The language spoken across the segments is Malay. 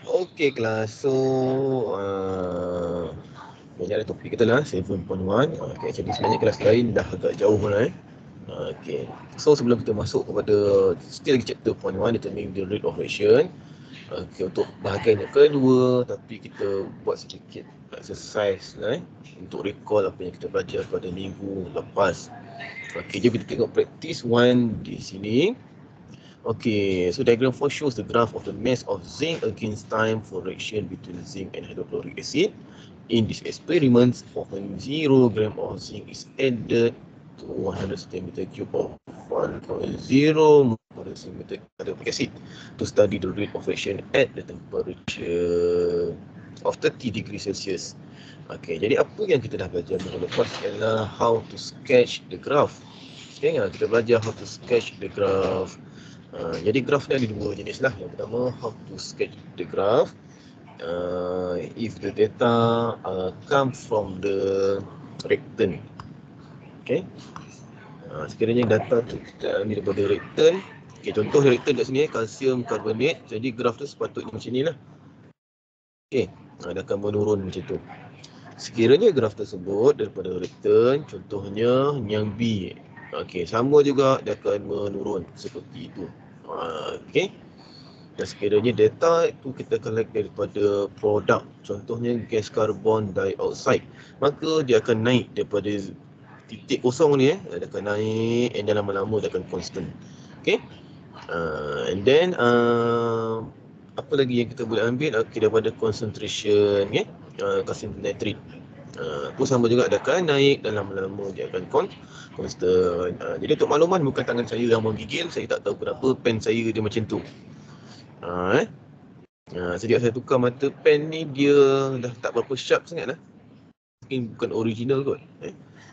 Okey kelas. So banyak ada topik kita lah 7.1. Okay, jadi sebenarnya kelas lain dah agak jauh lah Okay. So sebelum kita masuk kepada still lagi chapter point 1 determining the rate of reaction. Okay, untuk bahagian yang kedua, tapi kita buat sedikit exercise untuk recall apa yang kita belajar pada minggu lepas. Okay, jom kita tengok practice 1 di sini. Okay, so diagram 4 shows the graph of the mass of zinc against time for reaction between zinc and hydrochloric acid. In this experiment, 4.0 gram of zinc is added to 100 cm³ of 1.0 molar centimeter hydrochloric acid to study the rate of reaction at the temperature of 30 degrees Celsius. Okay, jadi apa yang kita dah belajar minggu lepas ialah how to sketch the graph. Okay, kita belajar how to sketch the graph. Jadi graf ni ada dua jenis lah. Yang pertama, how to sketch the graph. If the data come from the reactant. Okay. Sekiranya data tu kita ambil daripada reactant. Okay, contoh reactant kat sini kalsium karbonat. Jadi graf tu sepatutnya macam ni lah. Okay, dia akan menurun macam tu. Sekiranya graf tersebut daripada reactant, contohnya yang B. Okay, sama juga dia akan menurun seperti itu. Okay. Dan sekiranya data itu kita collect daripada produk, contohnya gas karbon dioxide, maka dia akan naik daripada titik kosong ni dia akan naik and then lama-lama dia akan constant. Okay. And then apa lagi yang kita boleh ambil daripada concentration kalsium nitrate. Itu sama juga dia akan naik dan lama-lama dia akan constant. Jadi untuk makluman, bukan tangan saya yang menggigil, saya tak tahu kenapa pen saya dia macam tu. Sejak saya tukar mata pen ni dia dah tak berapa sharp sangat lah. Mungkin bukan original kot.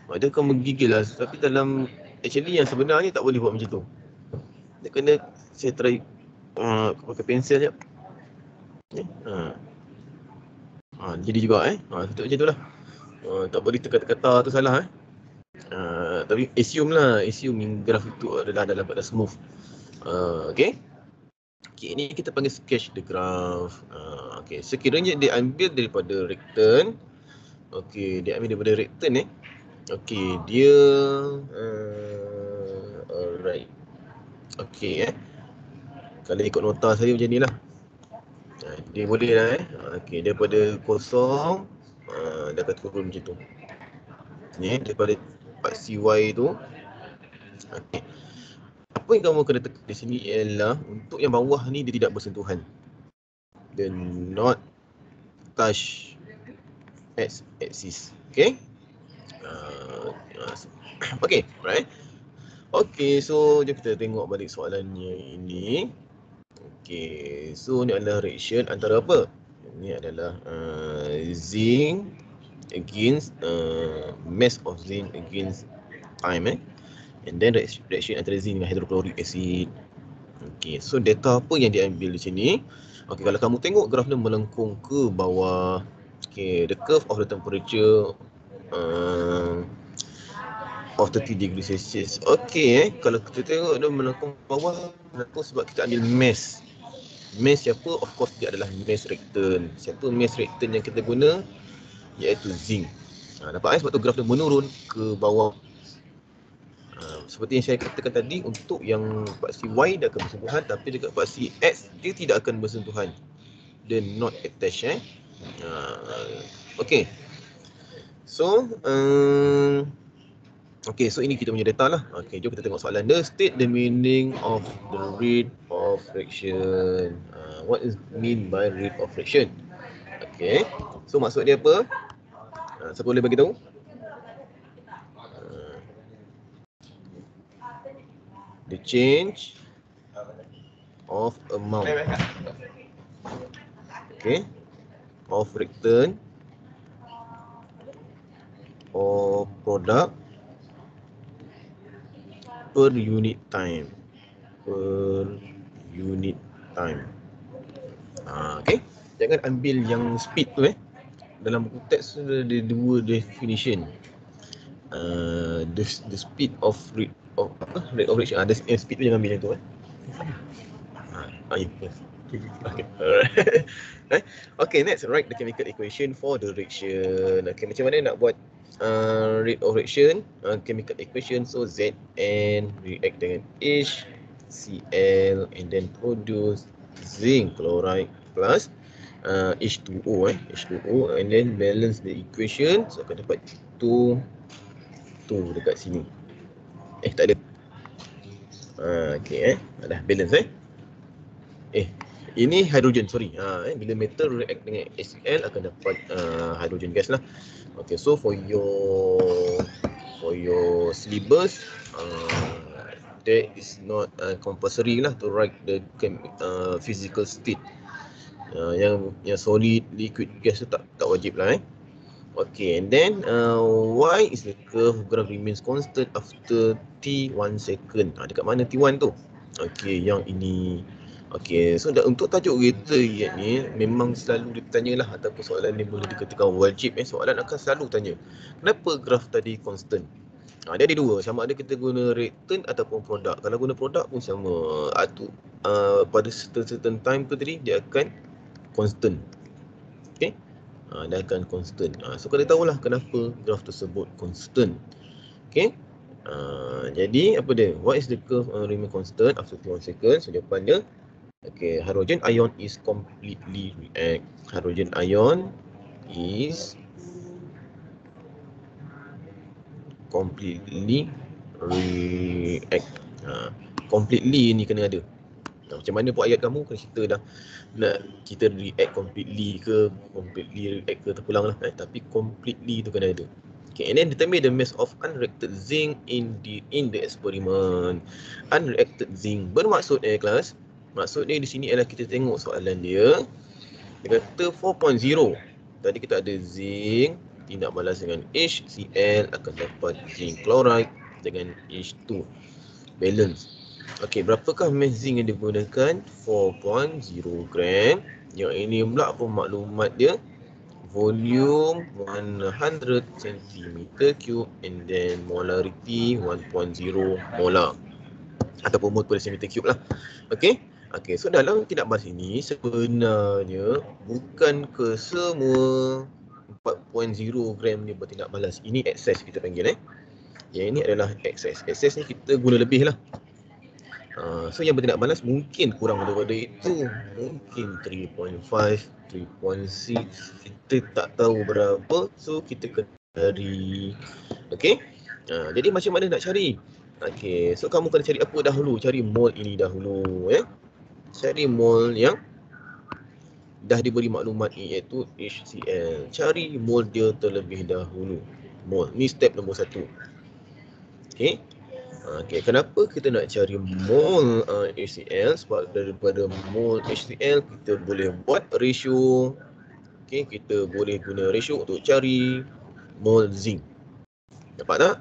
Dia akan menggigil lah. Tapi dalam actually yang sebenarnya tak boleh buat macam tu. Dia kena saya try pakai pensel sekejap. Jadi juga macam tu lah. Tak boleh teka-teka tu salah tapi assume graf itu adalah dalam keadaan smooth. Okay, ini kita panggil sketch the graph. Okay, sekiranya dia ambil daripada reactant. Okay, dia ambil daripada reactant Okay, dia alright. Okay kalau ikut nota saya macam ni lah. Dia boleh lah Okay, daripada kosong dia akan turun macam tu. Ni daripada part CY tu. Okay. Apa yang kamu kena tekan di sini ialah untuk yang bawah ni dia tidak bersentuhan. Dia not touch axis. Okay. Okay, right. Okay, so jom kita tengok balik soalannya ini. Okay, so ni adalah reaction antara apa? Ini adalah zinc against mass of zinc against time and then reaction antara zinc dengan hydrochloric acid. Okay, so data apa yang diambil di sini? Okay, kalau kamu tengok graf ni melengkung ke bawah. Okay, the curve of the temperature of 30 degrees Celsius. Okay, kalau kita tengok dia melengkung bawah, melengkung sebab kita ambil mass. Mass siapa? Of course dia adalah mass reactant. Siapa mass reactant yang kita guna? Iaitu zinc. Nampak sebab tu graf dia menurun ke bawah. Seperti yang saya katakan tadi, untuk yang paksi Y dia akan bersentuhan, tapi dekat paksi X dia tidak akan bersentuhan. Dia not attached Okay. So okay, so ini kita punya data lah. Okay, jom kita tengok soalan dia. State the meaning of the rate of reaction. What is mean by rate of reaction? Okay, so maksud dia apa? Siapa boleh bagi tahu? The change of amount, okay, of reactant or product per unit time. Okay, jangan ambil yang speed tu dalam buku teks ada dua definition. The speed of rate of reaction. Ada speed tu jangan ambil yang tu yes. Okay. Alright. Okay, next, write the chemical equation for the reaction. Okay, macam mana nak buat rate of reaction, chemical equation. So Zn react dengan HCl and then produce zinc chloride plus H2O H2O, and then balance the equation. So akan dapat 2 dekat sini. Tak ada. Okay, dah balance ini hydrogen, sorry. Bila metal react dengan HCl akan dapat hydrogen gas lah. Okay, so for your syllabus, that is not compulsory lah to write the physical state. Yang solid, liquid, gas tu tak wajib lah. Okay, and then why is the curve graph remains constant after T1 second? Dekat mana T1 tu? Okay, yang ini. Okay, so untuk tajuk kereta ni memang selalu ditanya lah, ataupun soalan ni boleh dikatakan wajib. Soalan akan selalu tanya, kenapa graf tadi constant? Dia ada dua, sama ada kita guna reactant ataupun produk. Kalau guna produk pun sama. Pada certain time tu tadi dia akan constant. Okay, dia akan constant. So kita tahulah kenapa graf tersebut constant. Okay, jadi apa dia? What is the curve remain constant after 1 second? So jawapannya, okay, hydrogen ion is completely react. Hydrogen ion is completely react. Completely ni kena ada. Macam mana pun ayat kamu, kalau kita dah nak kita react completely ke react ke terpulang lah, tapi completely tu kena ada. Okay, and then determine the mass of unreacted zinc in the experiment. Unreacted zinc bermaksud kelas, maksudnya di sini adalah kita tengok soalan dia. Dia kata 4.0. Tadi kita ada zinc tindak balas dengan HCl, akan dapat zinc chloride dengan H2 balance. Okey, berapakah mass zinc yang digunakan? 4.0 gram. Yang ini pula apa maklumat dia? Volume 100 cm3 and then molarity 1.0 molar ataupun mol per cm3 lah. Okey. Okey, so dalam tindak balas ini sebenarnya bukan ke semua 4.0 gram ni bertindak balas. Ini excess kita panggil Yang ini adalah excess. Excess ni kita guna lebih lah. So yang bertindak balas mungkin kurang daripada itu, mungkin 3.5, 3.6, kita tak tahu berapa, so kita kena cari. Okay, jadi macam mana nak cari? Okay, so kamu kena cari apa dahulu? Cari mol ini dahulu. Cari mol yang dah diberi maklumat iaitu HCl. Cari mol dia terlebih dahulu. Mol ni step nombor 1. Okay. Okay, kenapa kita nak cari mol HCl? Sebab daripada mol HCl kita boleh buat ratio. Okay, kita boleh guna ratio untuk cari mol zinc. Dapat tak?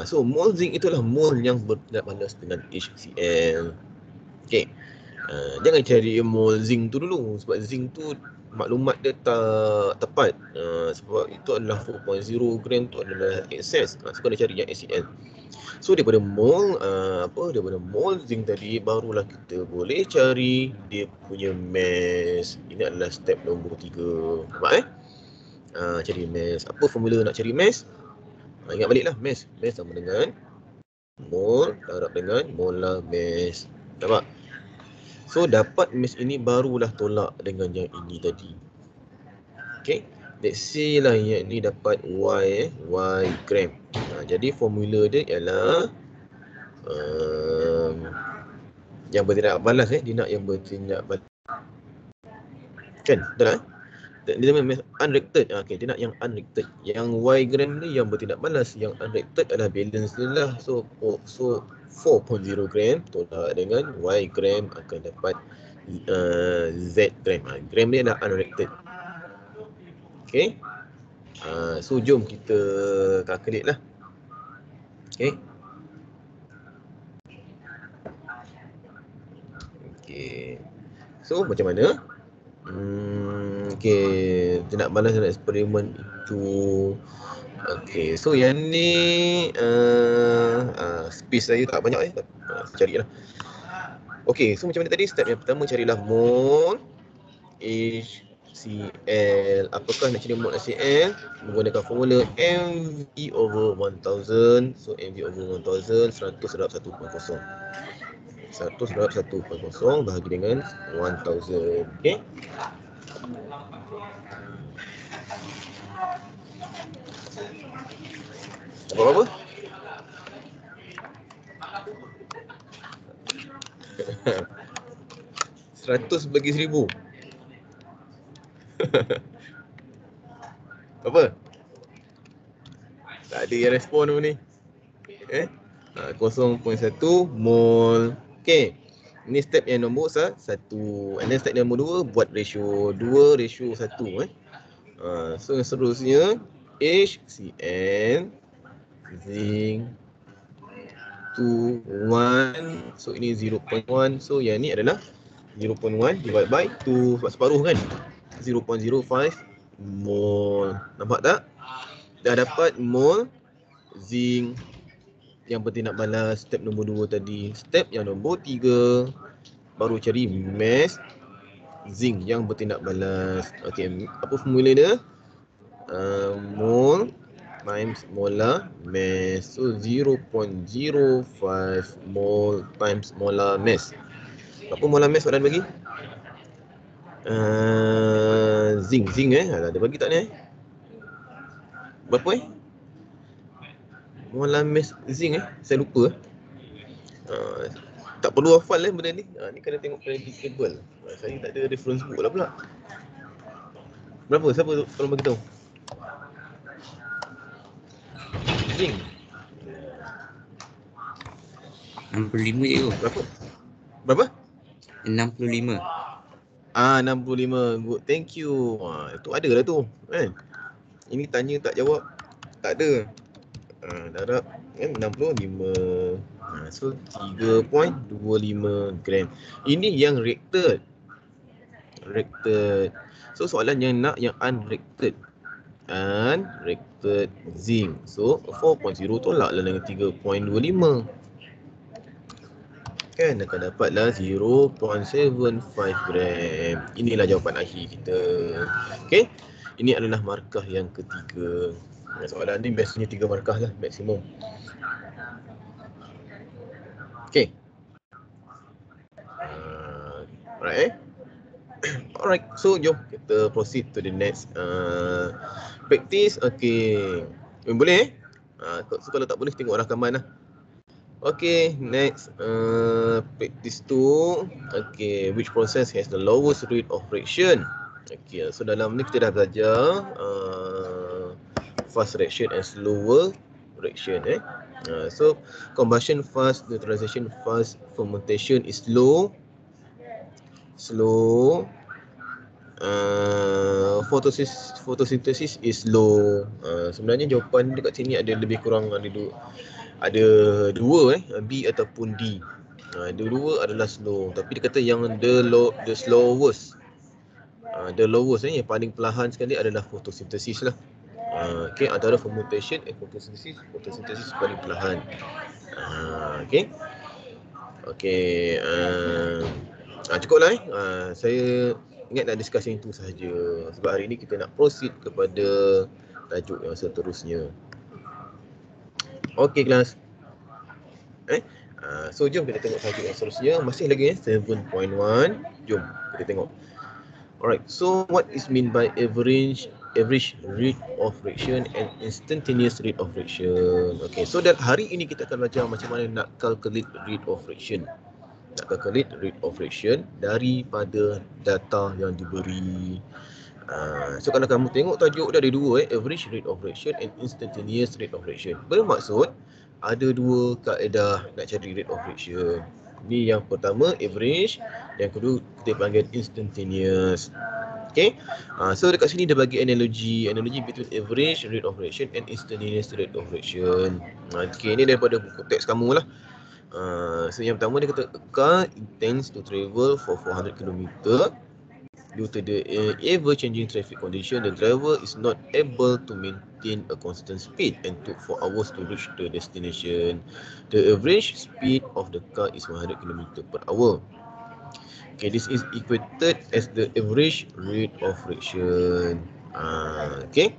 So mol zinc itulah mol yang bertindak balas dengan HCl. Okay, jangan cari mol zinc tu dulu, sebab zinc tu maklumat dia tak tepat. Sebab itu adalah 4.0 gram tu adalah excess. So kena cari yang HCl. So daripada mol daripada mol zinc tadi barulah kita boleh cari dia punya mass. Ini adalah step nombor 3. Nampak cari mass. Apa formula nak cari mass? Ingat baliklah, mass sama dengan mol darab dengan molar mass. Nampak? So dapat mass ini barulah tolak dengan yang ini tadi. Okay, let's say lah yang ni dapat Y gram. Jadi formula dia ialah yang bertindak balas dia nak yang bertindak balas. Kan? Betul dia nama unreacted. Okay, dia nak yang unreacted. Yang Y gram ni yang bertindak balas, yang unreacted adalah balance dia lah. So 4.0 gram tolak dengan Y gram akan dapat Z gram. Gram dia adalah unreacted. Okay. So jom kita calculate lah. Okay. Okay. So macam mana? Okay, tindak balas dalam eksperimen itu. Okay, so yang ni space saya tak banyak carilah. Okey, so macam mana tadi? Step yang pertama carilah mol HCl. Apakah nak cari mol HCl? Menggunakan formula MV over 1000. So MV over 1000 100 darab 1.0. 100 darab 1.0 bahagi dengan 1000. Okey. Apa-apa? Seratus bagi 1000. Apa? Tak ada yang respon apa ni. 0.1 mol. Okey. Ini step yang nombor 1. And then step yang nombor 2 buat ratio 2:1 so yang seterusnya HCl zinc 1. So ini 0.1. So yang ni adalah 0.1 divided by 2 sebab separuh kan. 0.05 mol. Nampak tak? Dah dapat mol zinc. Yang penting nak balas step nombor 2 tadi. Step yang nombor 3 baru cari mass zinc yang bertindak balas. Okey, apa formula dia? Mol times molar mass. So 0.05 mol times molar mass. Apa molar mass Pak Dan bagi? Zinc Alah, dia bagi tak ni Berapa molar mass zinc saya lupa. Tak perlu hafal benda ni. Ni kena tengok periodic table. Saya tak ada reference book lah pula. Berapa? Siapa tolong bagi tahu? Zinc 65 je tu. Berapa? 65. 65. Good. Thank you. Itu ada lah tu. Kan? Ini tanya tak jawab. Tak ada. Darab kan 65. So 3.25 gram. Ini yang reacted. So soalan yang nak yang unreacted. Unreacted zinc. So 4.0 tolaklah dengan 3.25. Kan akan dapatlah 0.75 gram. Inilah jawapan akhir kita. Okey. Ini adalah markah yang ketiga. Soalan ni biasanya 3 markah lah maksimum. Okey. Alright. Alright. So jom kita proceed to the next practice. Okey. Boleh so kalau tak boleh tengok rakaman lah. Okay, next practice 2. Okay, which process has the lowest rate of reaction? Okay, so dalam ni kita dah belajar fast reaction and slower reaction. So combustion fast, neutralization fast, fermentation is slow. Photosynthesis is slow. Sebenarnya jawapan dekat sini ada lebih kurang ada dua B ataupun D. Dua adalah slow, tapi dia kata yang the slowest. The lowest yang paling perlahan sekali adalah photosynthesis lah. Okay, antara fermentation and photosynthesis paling perlahan. Okay. Cukuplah saya ingat nak discuss yang itu sahaja. Sebab hari ini kita nak proceed kepada tajuk yang seterusnya. Okey kelas. So jom kita tengok tajuk yang seterusnya. Masih lagi 7.1. Jom kita tengok. Alright, so what is mean by average rate of reaction and instantaneous rate of reaction? Okay, so dan hari ini kita akan belajar macam mana nak calculate rate of reaction. Daripada data yang diberi. So kalau kamu tengok tajuk dia ada dua, average rate of reaction and instantaneous rate of reaction. Bermaksud ada dua kaedah nak cari rate of reaction. Ini yang pertama average, yang kedua kita panggil instantaneous. Okay, so dekat sini dia bagi analogy between average rate of reaction and instantaneous rate of reaction. Okay, ini daripada buku teks kamu lah. So yang pertama dia kata a car intends to travel for 400 km. Due to the ever changing traffic condition, the driver is not able to maintain a constant speed and took 4 hours to reach the destination. The average speed of the car is 100 km per hour. Okay, this is equated as the average rate of friction. Okay.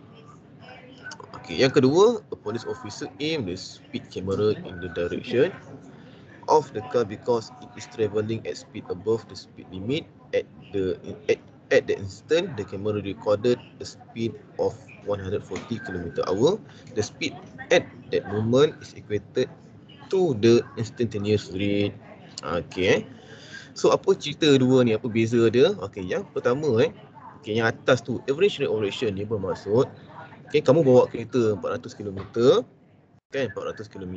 Okay, yang kedua, a police officer aim the speed camera in the direction of the car because it is travelling at speed above the speed limit. At the instant the camera recorded a speed of 140 km/h. The speed at that moment is equated to the instantaneous rate. Okay. So apa cerita dua ni, apa beza dia? Okay, yang pertama okay, yang atas tu average rate of reaction ni bermaksud okay, kamu bawa kereta 400 km kan, 400 km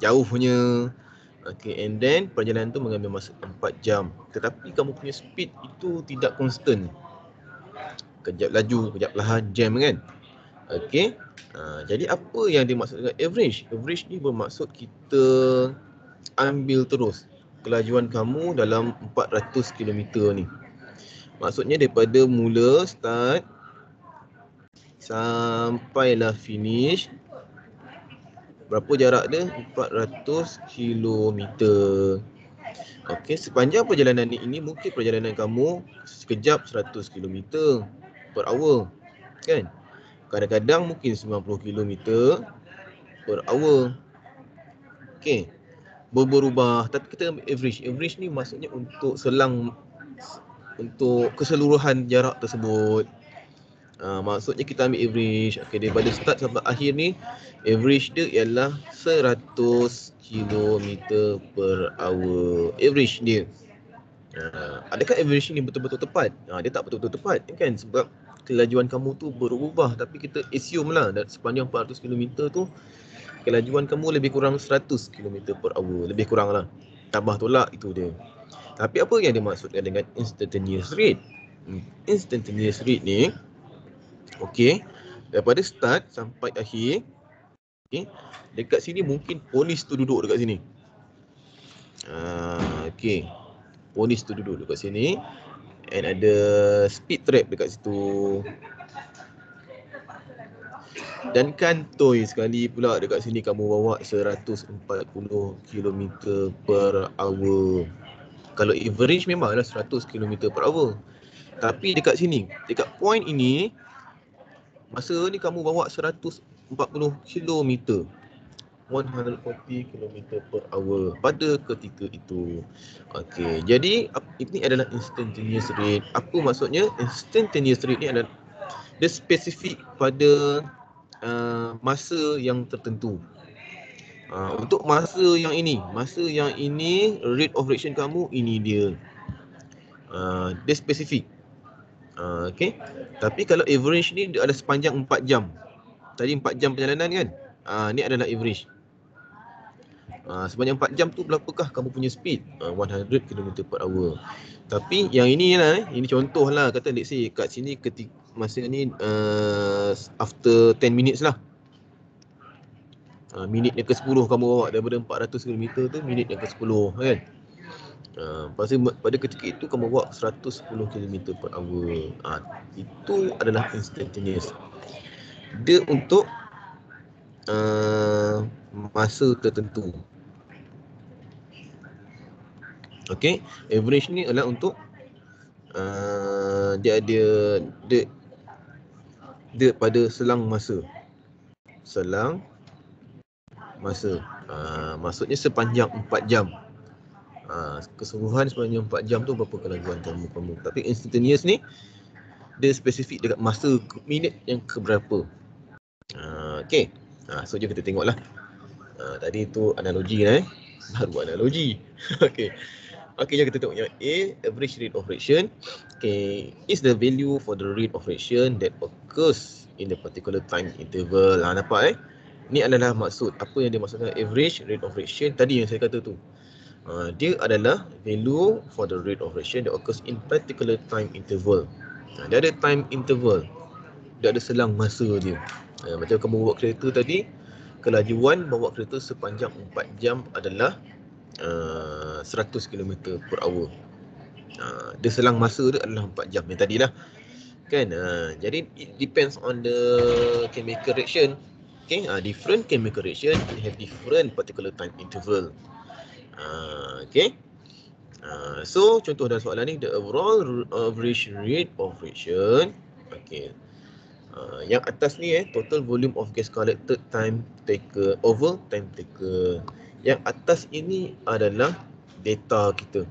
jauh punya. Okay, and then perjalanan tu mengambil masa 4 jam. Tetapi kamu punya speed itu tidak konstan. Kejap laju, kejap lahan, jam kan. Okay. Jadi apa yang dimaksud dengan average? Average ni bermaksud kita ambil terus kelajuan kamu dalam 400 km ni. Maksudnya daripada mula start sampailah finish, berapa jarak dia? 400 km. Okey, sepanjang perjalanan ini mungkin perjalanan kamu sekejap 100 km per hour kan. Kadang-kadang mungkin 90 km per hour. Okey, berubah, tapi kita ambil average. Average ni maksudnya untuk untuk keseluruhan jarak tersebut. Maksudnya kita ambil average. Okay, daripada start sampai akhir ni average dia ialah 100 km per hour. Average dia. Adakah average ni betul-betul tepat? Dia tak betul-betul tepat kan, sebab kelajuan kamu tu berubah. Tapi kita assume lah sepanjang 400 km tu kelajuan kamu lebih kurang 100 km per hour. Lebih kurang lah. Tambah tolak itu dia. Tapi apa yang dimaksudkan dengan instantaneous rate? Instantaneous rate ni okey, daripada start sampai akhir. Okey, dekat sini mungkin polis tu duduk dekat sini. Okey, polis tu duduk dekat sini and ada speed trap dekat situ. Dan kantoi sekali pula dekat sini kamu bawa 140 km per hour. Kalau average memanglah 100 km per hour. Tapi dekat sini, dekat point ini, masa ni kamu bawa 140 km. 140 km per hour pada ketika itu. Okey, jadi ini adalah instantaneous rate. Apa maksudnya? Instantaneous rate ni adalah dia spesifik pada masa yang tertentu. Untuk masa yang ini rate of reaction kamu ini dia. Dia spesifik. Okey. Tapi kalau average ni dia ada sepanjang 4 jam. Tadi 4 jam perjalanan kan? Ni adalah average. Sepanjang 4 jam tu berapakah kamu punya speed? 100 km per hour. Tapi yang ini lah, ini contoh lah. Kata let's say kat sini ketika masa ni after 10 minutes lah. Minit yang ke-10 kamu bawa daripada 400 km tu, minit yang ke-10 kan. Pada ketika itu kamu bawa 110 km per hour. Itu adalah instantaneous. Dia untuk masa tertentu. Okey, average ni adalah untuk dia pada selang masa. Maksudnya sepanjang 4 jam. Keseluruhan sepanjang 4 jam tu berapa kelajuan kamu. Tapi instantaneous ni dia spesifik dekat masa minit yang keberapa. Okey. So jom kita tengoklah. Tadi tu analogi lah baru analogi. Okey, jom kita tengok yang A, average rate of reaction. Okay, is the value for the rate of reaction that occurs in the particular time interval. Nampak Ni adalah maksud, apa yang dimaksudkan average rate of reaction tadi yang saya kata tu. Dia adalah value for the rate of reaction that occurs in particular time interval. Dia ada time interval. Dia ada selang masa dia. Macam kamu bawa kereta tadi, kelajuan bawa kereta sepanjang 4 jam adalah 100 km per hour. Dia selang masa dia adalah 4 jam yang tadilah. Kan? Jadi it depends on the chemical reaction. Okay, different chemical reaction have different particular time interval. Okay. So contoh dalam soalan ni, the overall average rate of reaction. Okay. Yang atas ni total volume of gas collected time taken over time taken. Yang atas ini adalah data kita.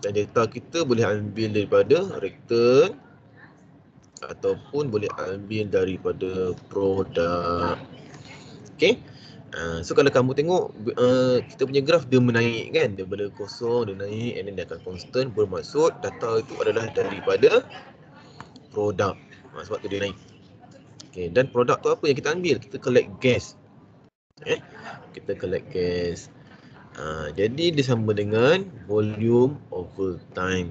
Dan data kita boleh ambil daripada return ataupun boleh ambil daripada produk. Okay. So kalau kamu tengok kita punya graf dia menaik kan, daripada kosong dia naik and then dia akan constant, bermaksud data itu adalah daripada produk. Sebab tu dia naik. Okay. Dan produk tu apa yang kita ambil? Kita collect gas. Kita collect gas. Jadi dia sama dengan volume over time.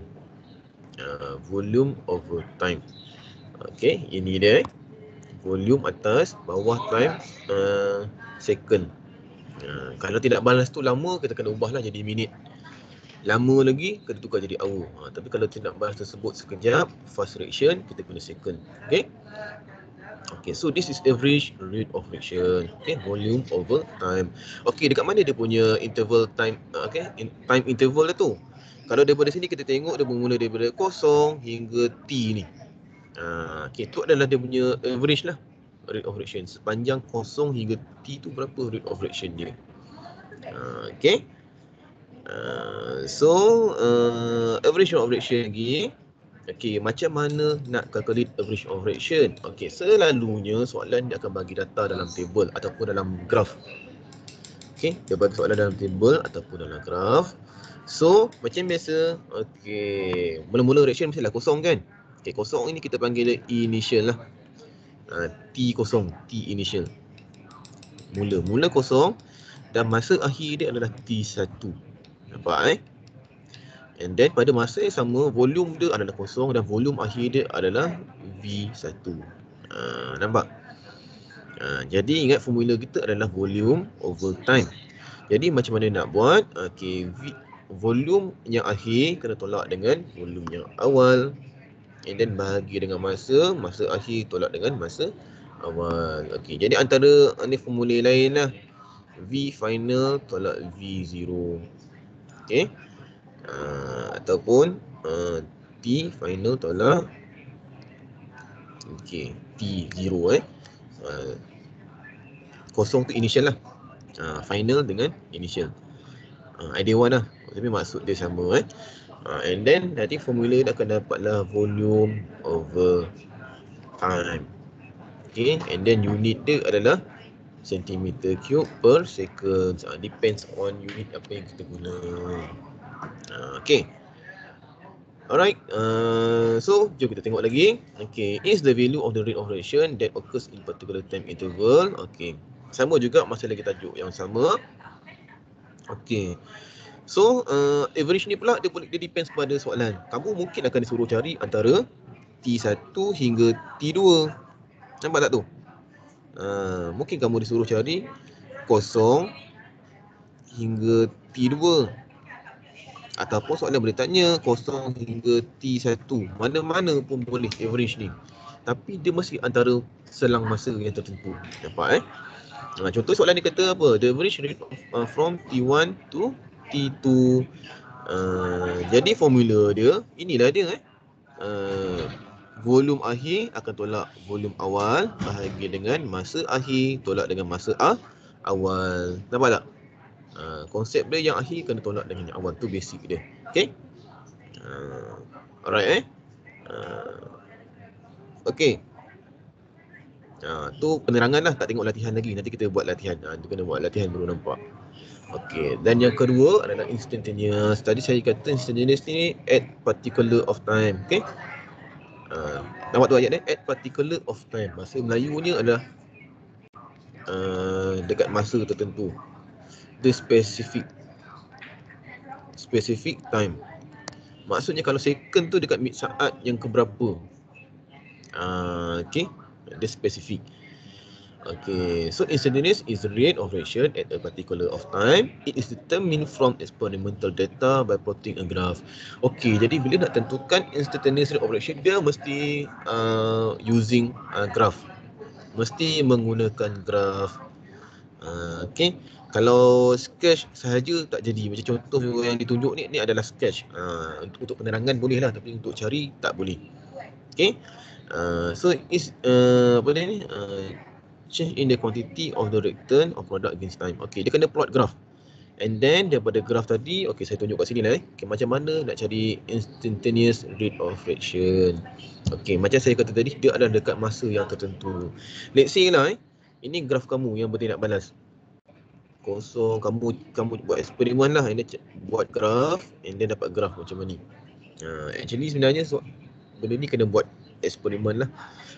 Volume over time. Okay, ini dia. Volume atas, bawah time second. Kalau tidak balas tu lama, kita kena ubahlah jadi minit. Lama lagi, kita tukar jadi hour. Tapi kalau tidak balas tersebut sekejap, fast reaction, kita guna second. Okay. Okay, so this is average rate of reaction. Okay, volume over time. Okay, dekat mana dia punya interval time? Okay, time interval tu. Kalau daripada sini kita tengok dia bermula daripada kosong hingga T ni. Okay, tu adalah dia punya average lah, rate of reaction. Sepanjang kosong hingga T tu berapa rate of reaction dia. Okay. So average rate of reaction lagi. Okay, macam mana nak calculate average of reaction? Okay, selalunya soalan dia akan bagi data dalam table ataupun dalam graf. Okay, dia bagi soalan dalam table ataupun dalam graf. So, macam biasa, okay, mula-mula reaction mestilah kosong kan? Okay, kosong ini kita panggil dia initial lah. T kosong, T initial. Mula kosong dan masa akhir dia adalah T1. Nampak And then pada masa yang sama, volume dia adalah kosong dan volume akhir dia adalah V1. Nampak? Jadi ingat formula kita adalah volume over time. Jadi macam mana nak buat? Okay, volume yang akhir kena tolak dengan volume yang awal. And then bahagi dengan masa akhir tolak dengan masa awal. Okay, jadi antara ni formula lain lah. V final tolak V0. Okay. Ataupun T final tolak T0 kosong tu initial lah. Final dengan initial. Idea one lah. Tapi maksud dia sama and then nanti formula dia akan dapatlah volume over time. Okay, and then unit dia adalah centimeter cube per second. Depends on unit apa yang kita guna. Okay. Alright, so jom kita tengok lagi. Okay, is the value of the rate of reaction that occurs in particular time interval. Okay, sama juga masih lagi tajuk yang sama. Okay, so average ni pula dia depends pada soalan. Kamu mungkin akan disuruh cari antara T1 hingga T2. Nampak tak tu? Mungkin kamu disuruh cari kosong hingga T2. Ataupun soalan boleh tanya kosong hingga T1. Mana-mana pun boleh average ni. Tapi dia mesti antara selang masa yang tertentu. Nampak contoh soalan ni kata apa? The average rate from T1 to T2. Jadi formula dia, inilah dia volume akhir akan tolak volume awal bahagi dengan masa akhir tolak dengan masa awal. Nampak tak? Konsep dia yang akhir kena tolak dengan yang awal, tu basic dia. Okay. Alright okay. Tu penerangan lah, tak tengok latihan lagi. Nanti kita buat latihan. Tu kena buat latihan baru nampak. Okay, dan yang kedua adalah instantaneous. Tadi saya kata instantaneous ni at particular of time. Okay. Nampak tu ayat ni, at particular of time. Bahasa Melayunya adalah dekat masa tertentu. The specific time. Maksudnya kalau second tu dekat saat yang keberapa. Okay, the specific. Okay, so instantaneous is the rate of reaction at a particular of time. It is determined from experimental data by plotting a graph. Okay, jadi bila nak tentukan instantaneous rate of reaction, dia mesti using graph. Mesti menggunakan graph. Okay, kalau sketch sahaja tak jadi. Macam contoh yang ditunjuk ni adalah sketch. Untuk penerangan boleh lah, tapi untuk cari tak boleh. Okay, so is apa dia ni? Change in the quantity of the return of product against time. Okay, dia kena plot graph. And then daripada graph tadi, okay, saya tunjuk kat sini lah. Okay, macam mana nak cari instantaneous rate of reaction. Okay, macam saya kata tadi, dia adalah dekat masa yang tertentu. Let's say lah, ini graph kamu yang bertindak balas. Kosong, kamu buat eksperimen lah, and then buat graph, and then dapat graph macam ni. Actually sebenarnya benda ni kena buat eksperimen lah.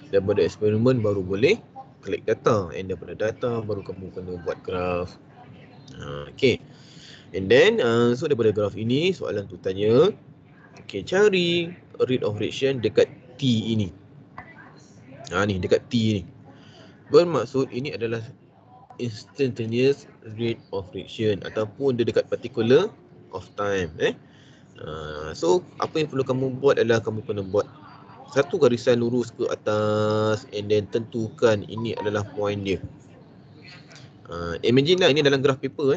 Daripada eksperimen baru boleh collect data, and daripada data baru kamu kena buat graph. Okay, and then so daripada graph ini soalan tu tanya, okay, cari rate of reaction dekat T ini. Ni dekat T ni. Bermaksud ini adalah instantaneous rate of reaction ataupun dia dekat particular of time. So apa yang perlu kamu buat adalah kamu kena buat satu garisan lurus ke atas, and then tentukan ini adalah point dia. Imagine lah ini dalam graph paper.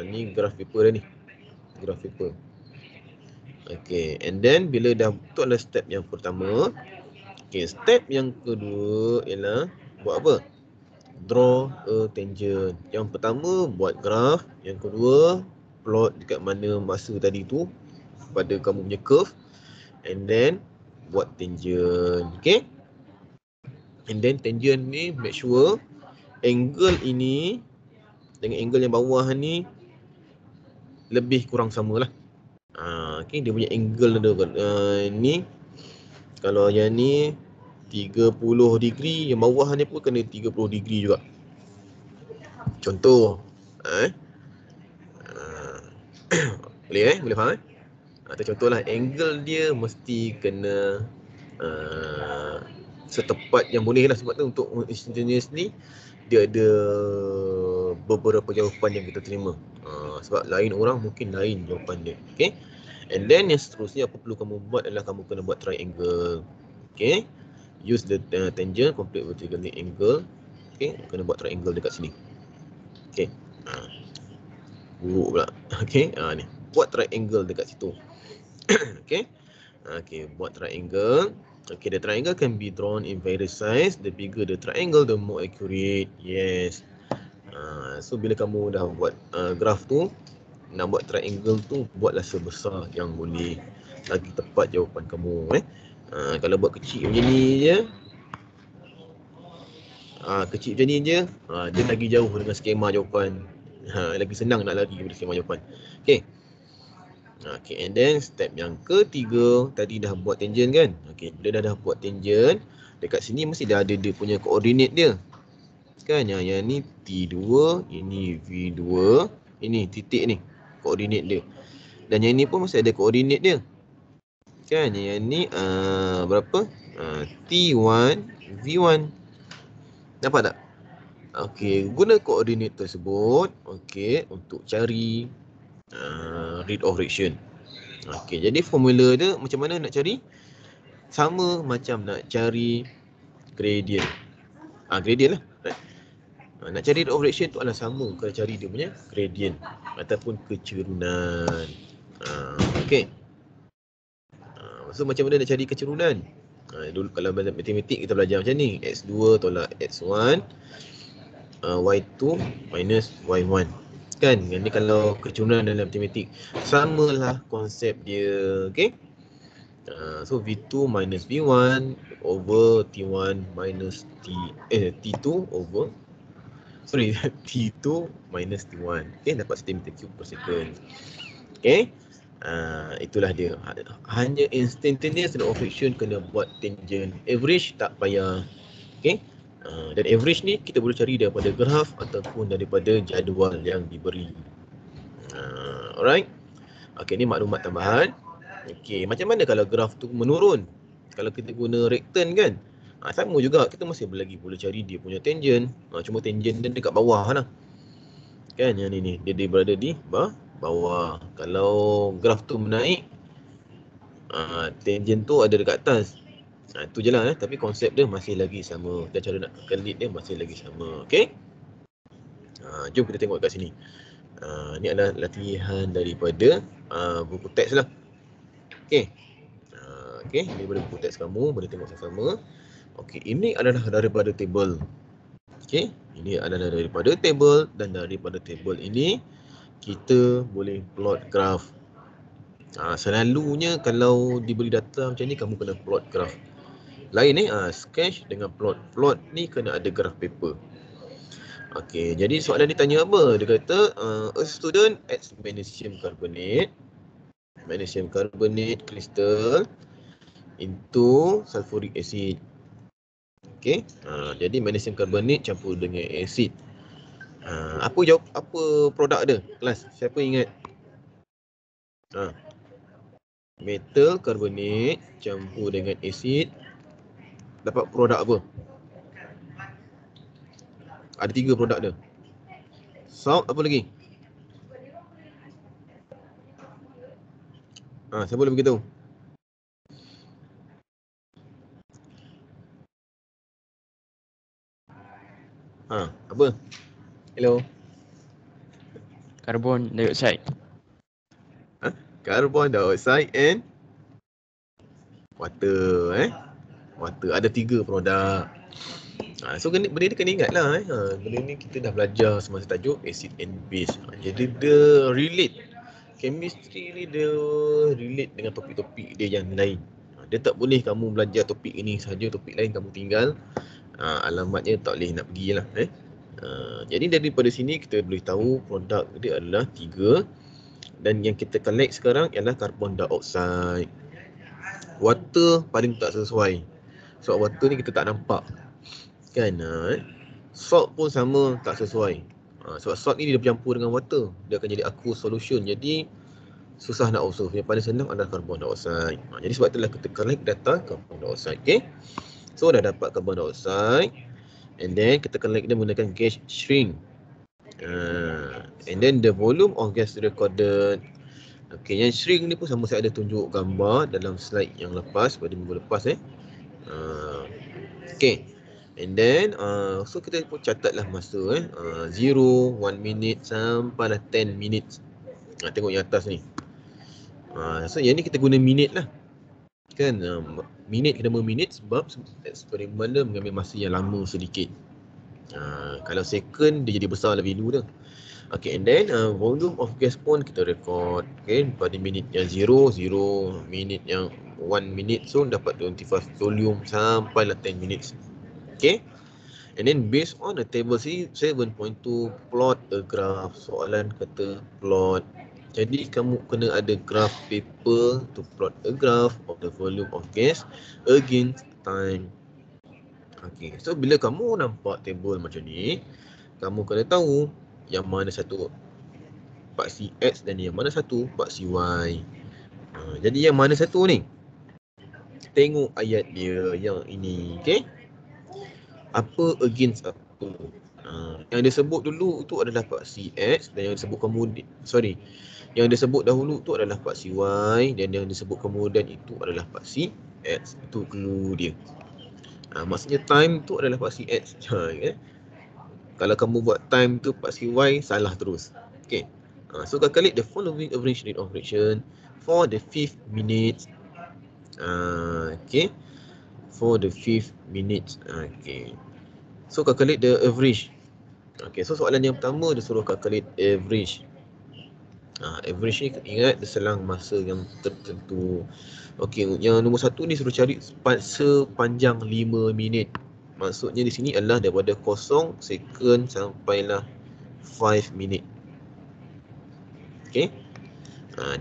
Ni graph paper dah ni. Graph paper. Okay, and then bila dah, tu adalah step yang pertama. Okay, step yang kedua ialah buat apa? Draw a tangent. Yang pertama buat graph, yang kedua plot dekat mana masa tadi tu pada kamu punya curve, and then buat tangent. Okay, and then tangent ni make sure angle ini dengan angle yang bawah ni lebih kurang sama lah. Okay, dia punya angle ni kalau yang ni 30 degree, yang bawah ni pun kena 30 degree juga. Contoh boleh boleh faham atau contohlah angle dia mesti kena setepat yang boleh lah. Sebab tu untuk instantaneous ni dia ada beberapa jawapan yang kita terima. Sebab lain orang mungkin lain jawapan dia. Okay, and then yang seterusnya apa perlu kamu buat adalah kamu kena buat triangle. Okay, use the tangent complete vertical angle. Okay, kena buat triangle dekat sini. Okay, buruk pula. Okay, ni buat triangle dekat situ. Okay, buat triangle. Okay, the triangle can be drawn in various size. The bigger the triangle, the more accurate. Yes. So bila kamu dah buat graph tu, nak buat triangle tu, buatlah sebesar yang boleh, lagi tepat jawapan kamu. Kalau buat kecil macam ni je, kecil macam ni je, dia lagi jauh dengan skema jawapan. Lagi senang nak lari daripada skema jawapan. Okay. Okay, and then step yang ketiga, tadi dah buat tangent kan? Okay, bila dah buat tangent, dekat sini mesti dah ada dia punya koordinat dia. Kan, yang ni T2, ini V2, ini titik ni, koordinat dia. Dan yang ni pun mesti ada koordinat dia. Kan, yang ni berapa? T1, V1. Nampak tak? Okay, guna koordinat tersebut, okay, untuk cari rate of reaction. Okay, jadi formula dia macam mana nak cari? Sama macam nak cari gradient. Gradient lah. Right. Nak cari rate of reaction tu adalah sama kalau cari dia punya gradient ataupun kecerunan. Okay. So macam mana nak cari kecerunan? Dulu kalau belajar matematik kita belajar macam ni. X2 tolak X1, Y2 minus Y1. Kan, yang ni kalau kecerunan dalam matematik, samalah konsep dia. Okay, so V2 minus V1 over T1 minus T2 over T2 minus T1. Okay, dapat cm3 per second. Okay, itulah dia. Hanya instantaneous rate of reaction kena buat tangent. Average tak payah. Okay, dan average ni kita boleh cari daripada graf ataupun daripada jadual yang diberi. Alright. Okay, ni maklumat tambahan. Okay, macam mana kalau graf tu menurun? Kalau kita guna rectan kan, Sama juga, kita masih boleh cari dia punya tangent. Cuma tangent dia dekat bawah lah. Kan yang ni dia berada di bawah. Kalau graf tu menaik, tangent tu ada dekat atas. Itu je lah tapi konsep dia masih lagi sama dan cara nak calculate dia masih lagi sama. Okey. Jom kita tengok kat sini. Ni adalah latihan daripada buku teks lah. Okey. Okey, ini daripada buku teks kamu, boleh tengok sama-sama. Okey, ini adalah daripada table. Okey, ini adalah daripada table dan daripada table ini kita boleh plot graf. Selalunya kalau diberi data macam ni kamu kena plot graf. Lain sketch dengan plot. Plot ni kena ada graf paper. Okey, jadi soalan ni tanya apa? Dia kata a student adds magnesium carbonate crystal into sulfuric acid. Okey, jadi magnesium carbonate campur dengan asid. Apa produk dia? Kelas, siapa ingat? Metal carbonate campur dengan asid dapat produk apa? Ada 3 produk dia. Salt, apa lagi? Siapa boleh beritahu? Apa? Hello. Carbon dioxide. Carbon dioxide and water. Water. Ada 3 produk. So benda ni kena ingat lah. Benda ni kita dah belajar semasa tajuk acid and base. Jadi dia relate. Chemistry ni dia relate dengan topik-topik dia yang lain. Dia tak boleh kamu belajar topik ini saja, topik lain kamu tinggal. Alamatnya tak boleh nak pergi lah. Jadi daripada sini kita boleh tahu produk dia adalah 3. Dan yang kita collect sekarang ialah carbon dioxide. Water paling tak sesuai. Sebab water ni kita tak nampak. Kan? Salt pun sama, tak sesuai. Sebab salt ni dia bercampur dengan water. Dia akan jadi aqueous solution. Jadi susah nak usuh. Yang paling senang adalah carbon dioxide. Jadi sebab itulah kita collect data carbon dioxide. Okay? So dah dapat carbon dioxide. And then kita collect dia menggunakan gauge shrink. And then the volume of gas recorded. Okay, yang shrink ni pun sama saya ada tunjuk gambar dalam slide yang lepas, pada minggu lepas Okay. And then so kita pun catatlah masa 0, 1 minute sampai 10 minutes. Tengok yang atas ni. So yang ni kita guna minit lah. Kan minit kena berminit sebab eksperimen dia mengambil masa yang lama sedikit. Kalau second dia jadi besar lah value dia. Okay, and then volume of gas pun kita record. Okay, pada minit yang 0, minit yang 1 minute, so dapat 25 volume sampai 10 minutes. Okay, and then based on the table 7.2 plot a graph. Soalan kata plot. Jadi kamu kena ada graph paper to plot a graph of the volume of gas against time. Okay, so bila kamu nampak table macam ni, kamu kena tahu yang mana satu paksi X dan yang mana satu paksi Y. Jadi yang mana satu ni? Tengok ayat dia yang ini. Okay, apa against apa? Yang dia sebut dulu tu adalah paksi X dan yang disebut kemudian, yang disebut dahulu tu adalah paksi Y dan yang disebut kemudian itu adalah paksi X. Itu clue dia. Maksudnya time tu adalah paksi X. Kalau kamu buat time tu paksi Y, salah terus. Okay. So calculate the following average rate of reaction for the 5th minute. Okay. For the 5th minute. Okay. So calculate the average. Okay, so soalan yang pertama dia suruh calculate average. Average ni ingat dia selang masa yang tertentu. Okay, yang nombor 1 ni suruh cari sepanjang 5 minit. Maksudnya di sini adalah daripada 0 second sampailah 5 minit. Okay,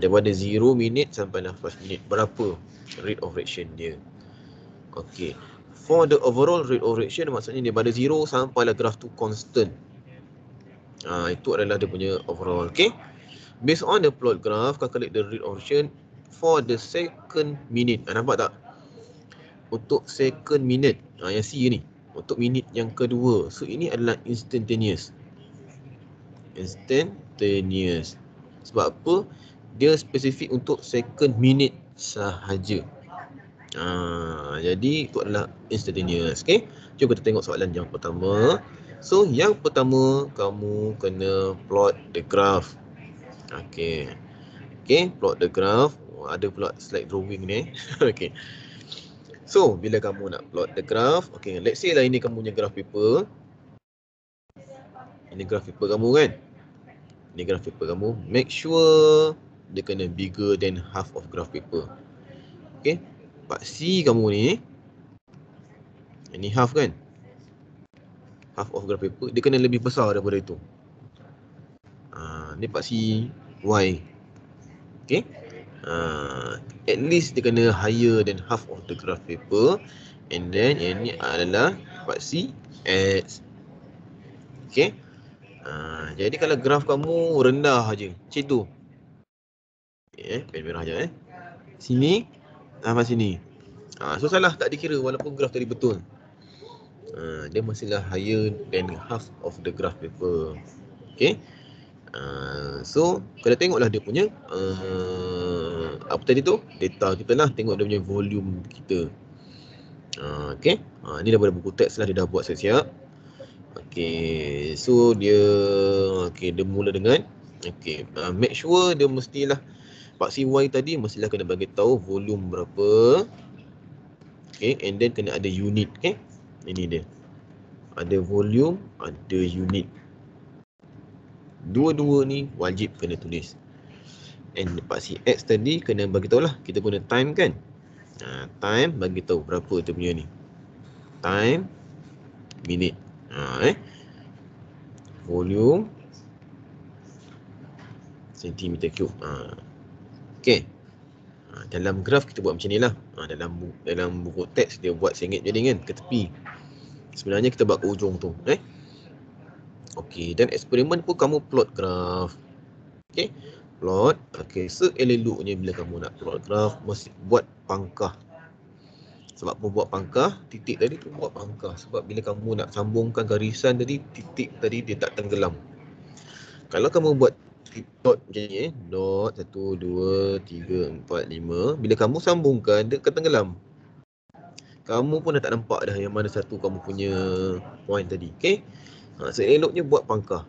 daripada 0 minit sampailah 5 minit. Berapa rate of reaction dia? Okay, for the overall rate of reaction maksudnya daripada 0 sampailah graf tu constant. Itu adalah dia punya overall. Okay, based on the plot graph, calculate the rate of reaction for the second minute. Nampak tak? Untuk second minute. Yang C ni untuk minit yang kedua. So ini adalah instantaneous. Instantaneous. Sebab apa? Dia spesifik untuk second minute sahaja. Jadi itu adalah instantaneous. Okay, jom kita tengok soalan yang pertama. So yang pertama, kamu kena plot the graph. Okay, plot the graph. Ada pula slide drawing ni. Okay, so bila kamu nak plot the graph, okay, let's say lah ini kamu punya graph paper. Ini graph paper kamu kan. Ini graph paper kamu. Make sure dia kena bigger than half of graph paper. Okay, part C kamu ni, ini half kan, half of graph paper, dia kena lebih besar daripada itu. Ni part C Y. Okay, at least dia kena higher than half of the graph paper. And then yang ni adalah part C X. Okay, jadi kalau graf kamu rendah aja, macam tu. Okay, pen merah aja sini sampai sini. So salah, tak dikira walaupun graf tadi betul. Dia masihlah higher than half of the graph paper. Okay, so kalau tengoklah dia punya apa tadi tu, data kita lah, tengok dia punya volume kita. Okay, ni daripada buku teks lah, dia dah buat siap-siap. Okay, so dia dia mula dengan make sure dia mestilah part CY tadi mestilah kena bagi tahu volume berapa. Okay, and then kena ada unit. Okay, ini dia, ada volume, ada unit. Dua-dua ni wajib kena tulis. And part CX tadi kena bagi tahu lah, kita guna time kan. Time bagi tahu berapa dia punya ni. Time, minit. Volume, centimeter cube. Okay, dalam graf kita buat macam ni lah. Dalam buku teks dia buat sengit jadi kan, ke tepi. Sebenarnya kita buat ke ujung tu. Okay, dan eksperimen pun kamu plot graf. Okay, plot. Okay, seelok-eloknya bila kamu nak plot graf, mesti buat pangkah. Sebab apa buat pangkah? Titik tadi tu buat pangkah. Sebab bila kamu nak sambungkan garisan tadi, titik tadi dia tak tenggelam. Kalau kamu buat dot macam ni, dot 1, 2, 3, 4, 5, bila kamu sambungkan dia akan tenggelam. Kamu pun dah tak nampak dah yang mana satu kamu punya point tadi. Okay, seeloknya buat pangkah.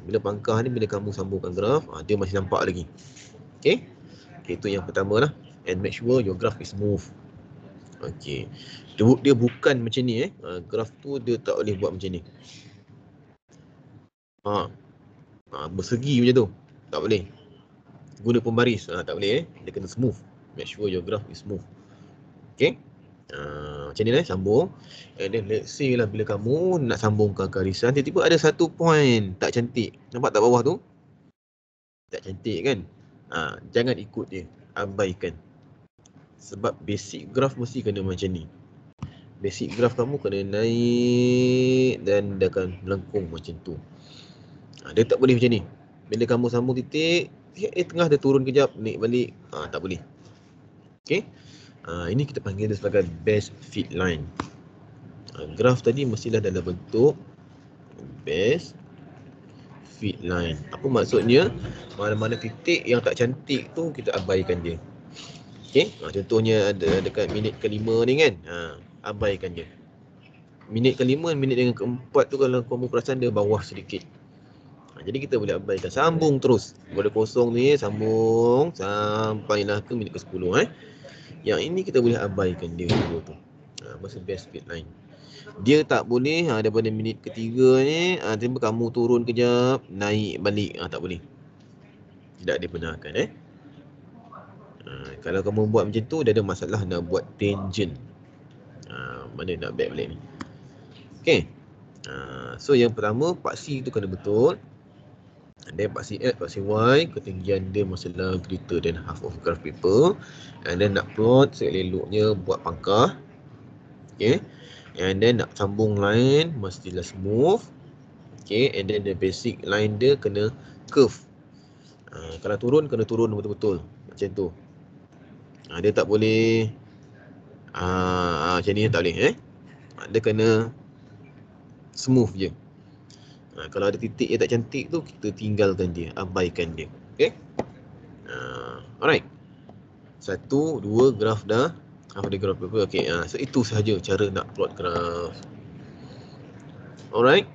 Bila pangkah ni, bila kamu sambungkan graf, dia masih nampak lagi. Okay, itu yang pertama lah. And make sure your graph is smooth. Okay, dia bukan macam ni graf tu dia tak boleh buat macam ni. Bersegi macam tu, tak boleh. Guna pembaris, tak boleh dia kena smooth. Make sure your graph is smooth. Okay, macam ni lah, sambung. And then let's say lah bila kamu nak sambungkan garisan, tiba-tiba ada satu point tak cantik. Nampak tak bawah tu? Tak cantik kan? Jangan ikut dia, abaikan. Sebab basic graph mesti kena macam ni. Basic graph kamu kena naik dan dia akan melengkung macam tu. Dia tak boleh macam ni. Bila kamu sambung titik, tengah dia turun kejap, naik balik, tak boleh. Okay, ini kita panggil dia sebagai best fit line. Graf tadi mestilah dalam bentuk best fit line. Apa maksudnya? Mana-mana titik yang tak cantik tu kita abaikan dia. Okay, contohnya ada dekat minit ke-5 ni kan, abaikan dia. Minit ke-5, minit yang ke-4 tu kalau kamu perasan dia bawah sedikit. Jadi kita boleh abaikan, sambung terus. Boleh kosong ni, sambung sampailah ke minit ke-10. Yang ini kita boleh abaikan dia dulu tu. Masa best fit line. Dia tak boleh daripada minit ke-3 ni, tiba kamu turun kejap, naik balik, tak boleh. Tidak dibenarkan. Kalau kamu buat macam tu, dia ada masalah nak buat tangent. Mana nak back balik ni. Okay, so yang pertama part C tu kena betul. Dan part CX, part CY, ketinggian dia mestilah greater than half of graph paper. And then nak plot, seeloknya buat pangkah. Okay, and then nak sambung line mestilah smooth. Okay, and then the basic line dia kena curve. Kalau turun, kena turun betul-betul macam tu. Dia tak boleh Macam ni tak boleh dia kena smooth je. Kalau ada titik yang tak cantik tu, kita tinggalkan dia, abaikan dia. Okay. Alright. 1, 2 graf dah. Ada graf berapa? Okay. So itu sahaja cara nak plot graf. Alright.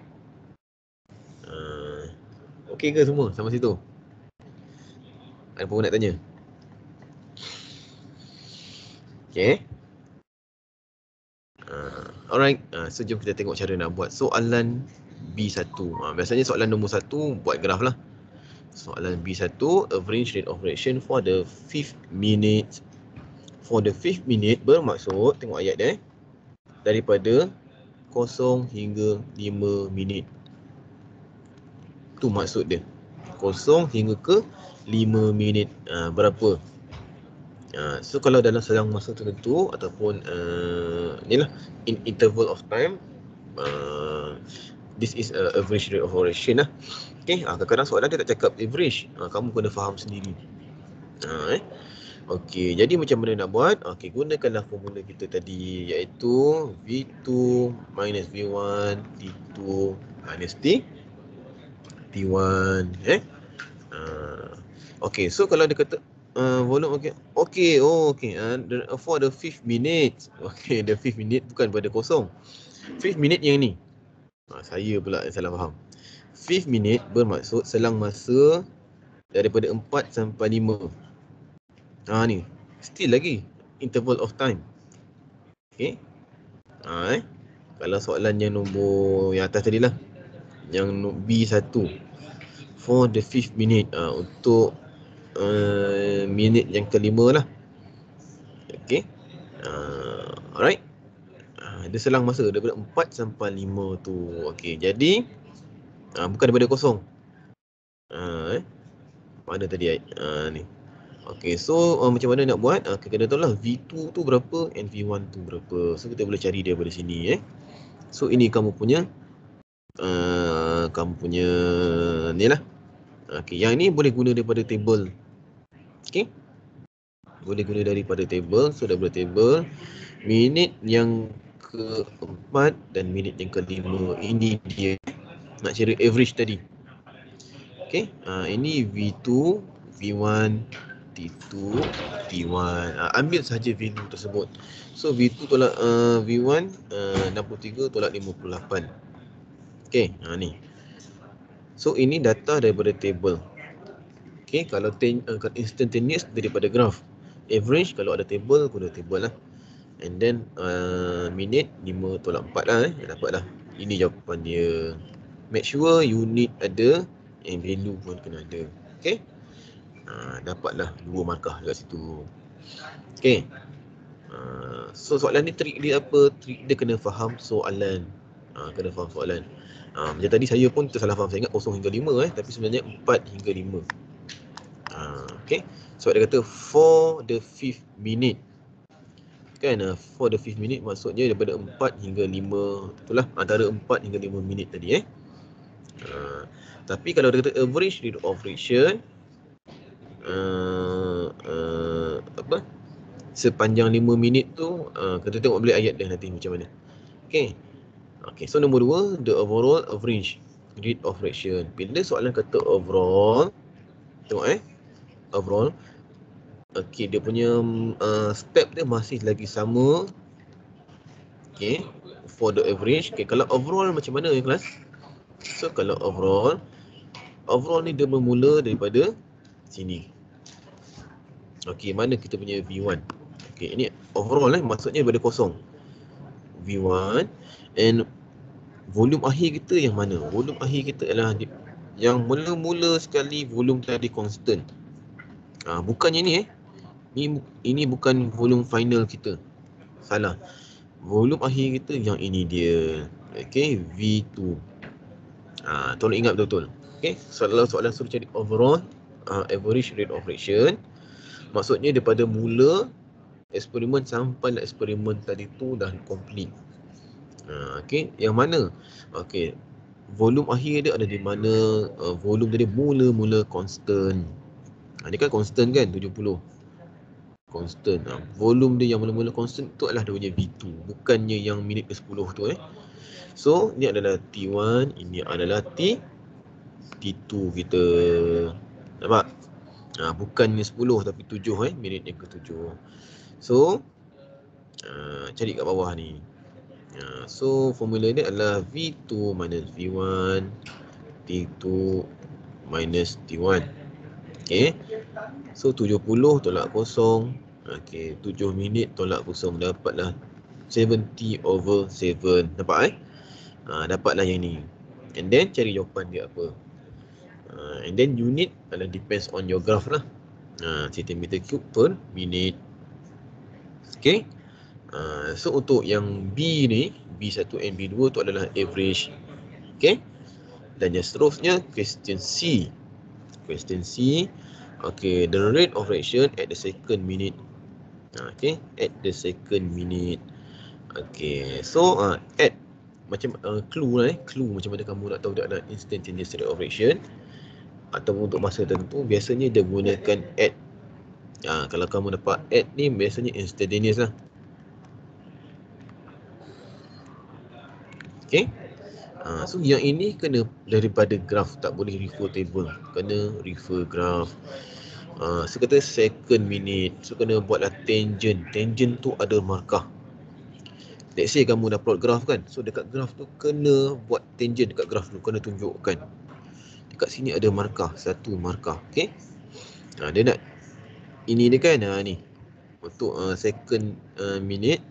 Okay ke semua sampai situ? Ada apa nak tanya? Okay. Alright. So jom kita tengok cara nak buat soalan B1. Biasanya soalan nombor 1 buat graf lah. Soalan B1, average rate of reaction for the 5th minute. For the 5th minute bermaksud, tengok ayat dia, daripada 0 hingga 5 minit. Tu maksud dia. 0 hingga ke 5 minit. Berapa? So kalau dalam selang masa tertentu ataupun inilah in interval of time, this is average rate of reaction lah. Okay, kadang-kadang soalan dia tak cakap average, kamu kena faham sendiri. Okey, jadi macam mana nak buat? Okey, gunakanlah formula kita tadi, iaitu V2 minus V1 T2 minus T1. Okey, so kalau dia kata volume, okey, for the 5th minute. Okey, the 5th minute bukan pada 0. 5th minute yang ni. Saya pula yang salah faham. 5th minute bermaksud selang masa daripada 4 sampai 5. Ni still lagi interval of time. Okay. Kalau soalan yang nombor yang atas tadi lah, yang B1, for the 5th minute, untuk minit yang kelima lah. Okay. Alright. Dia selang masa daripada 4 sampai 5 tu. Okay, jadi bukan daripada 0. Mana tadi ni. Okay, so macam mana nak buat? Kita tahu lah V2 tu berapa and V1 tu berapa. So kita boleh cari dia daripada sini. So ini kamu punya ni lah. Okay, yang ni boleh guna daripada table. Okay, boleh guna daripada table. So daripada table, minit yang ke-4 dan minit yang ke-5, ini dia nak cari average tadi. Okay, ini V2, V1, T2, T1. Ambil sahaja value tersebut. So V2 tolak V1 63 tolak 58. Okay, ni. So ini data daripada table. Okay, kalau instantaneous daripada graph. Average kalau ada table, guna table lah. And then minit 5 tolak 4 lah. Dapat lah. Ini jawapan dia. Make sure unit ada and value pun kena ada. Okay. Dapatlah 2 markah dekat situ. Okay. So soalan ni trik dia apa? Trik dia kena faham soalan. Kena faham soalan. Macam tadi saya pun tersalah faham. Saya ingat 0 hingga 5 tapi sebenarnya 4 hingga 5. Okay. So dia kata for the 5th minute. Kan, for the 5th minute maksudnya daripada 4 hingga 5. Itulah antara 4 hingga 5 minit tadi. Tapi kalau dia kata average rate of reaction, sepanjang 5 minit tu, kita tengok balik ayat dia nanti macam mana. Okay. Okay, so nombor 2, the overall average rate of reaction. Bila soalan kata overall, tengok overall. Okay, dia punya step dia masih lagi sama. Okay, for the average. Okay, kalau overall macam mana ya kelas? So kalau overall ni dia bermula daripada sini. Okay, mana kita punya V1? Okay, ini overall maksudnya daripada 0. V1 and volume akhir kita yang mana? Volume akhir kita adalah yang mula-mula sekali volume tadi constant. Bukannya ni ini bukan volume final kita. Salah. Volume akhir kita yang ini dia. Okay, V2. Tolong ingat betul-betul. Okay, soalan suruh cari overall average rate of reaction. Maksudnya daripada mula eksperimen sampai eksperimen tadi tu dah complete. Okay, yang mana? Okay, volume akhir dia ada di mana? Volume tadi mula-mula constant. Ni kan constant kan, 70. Constant. Volume dia yang mula-mula constant tu adalah dia punya V2, bukannya yang minit ke-10 tu So ni adalah T1, ini adalah T2 kita. Nampak? Bukannya 10 tapi 7 minit yang ke-7. So cari kat bawah ni. So formula dia adalah V2 minus V1 T2 minus T1. Okay. So 70 tolak kosong. Okay, 7 minit tolak kosong, dapatlah 70/7. Nampak dapatlah yang ni. And then cari jawapan dia apa. And then unit adalah depends on your graph lah. Centimeter cube per minute. Okay. So untuk yang B ni, B1 and B2 tu adalah average. Okay. Dan yang seterusnya question C. Question C. Okay, the rate of reaction at the second minute. Okay, at the second minute. Okay, so at macam clue lah clue macam mana kamu nak tahu dia ada instantaneous rate of reaction ataupun untuk masa tertentu, biasanya dia gunakan at. Kalau kamu dapat at ni biasanya instantaneous lah. Okay. So yang ini kena daripada graph, tak boleh refer table, kena refer graph. So kata second minute, so kena buatlah tangent. Tangent tu ada markah. Let's say kamu dah plot graph kan, so dekat graph tu kena buat tangent dekat graph tu, kena tunjukkan. Dekat sini ada markah, satu markah. Okay. Dia nak ini dia kan, ni untuk second minute.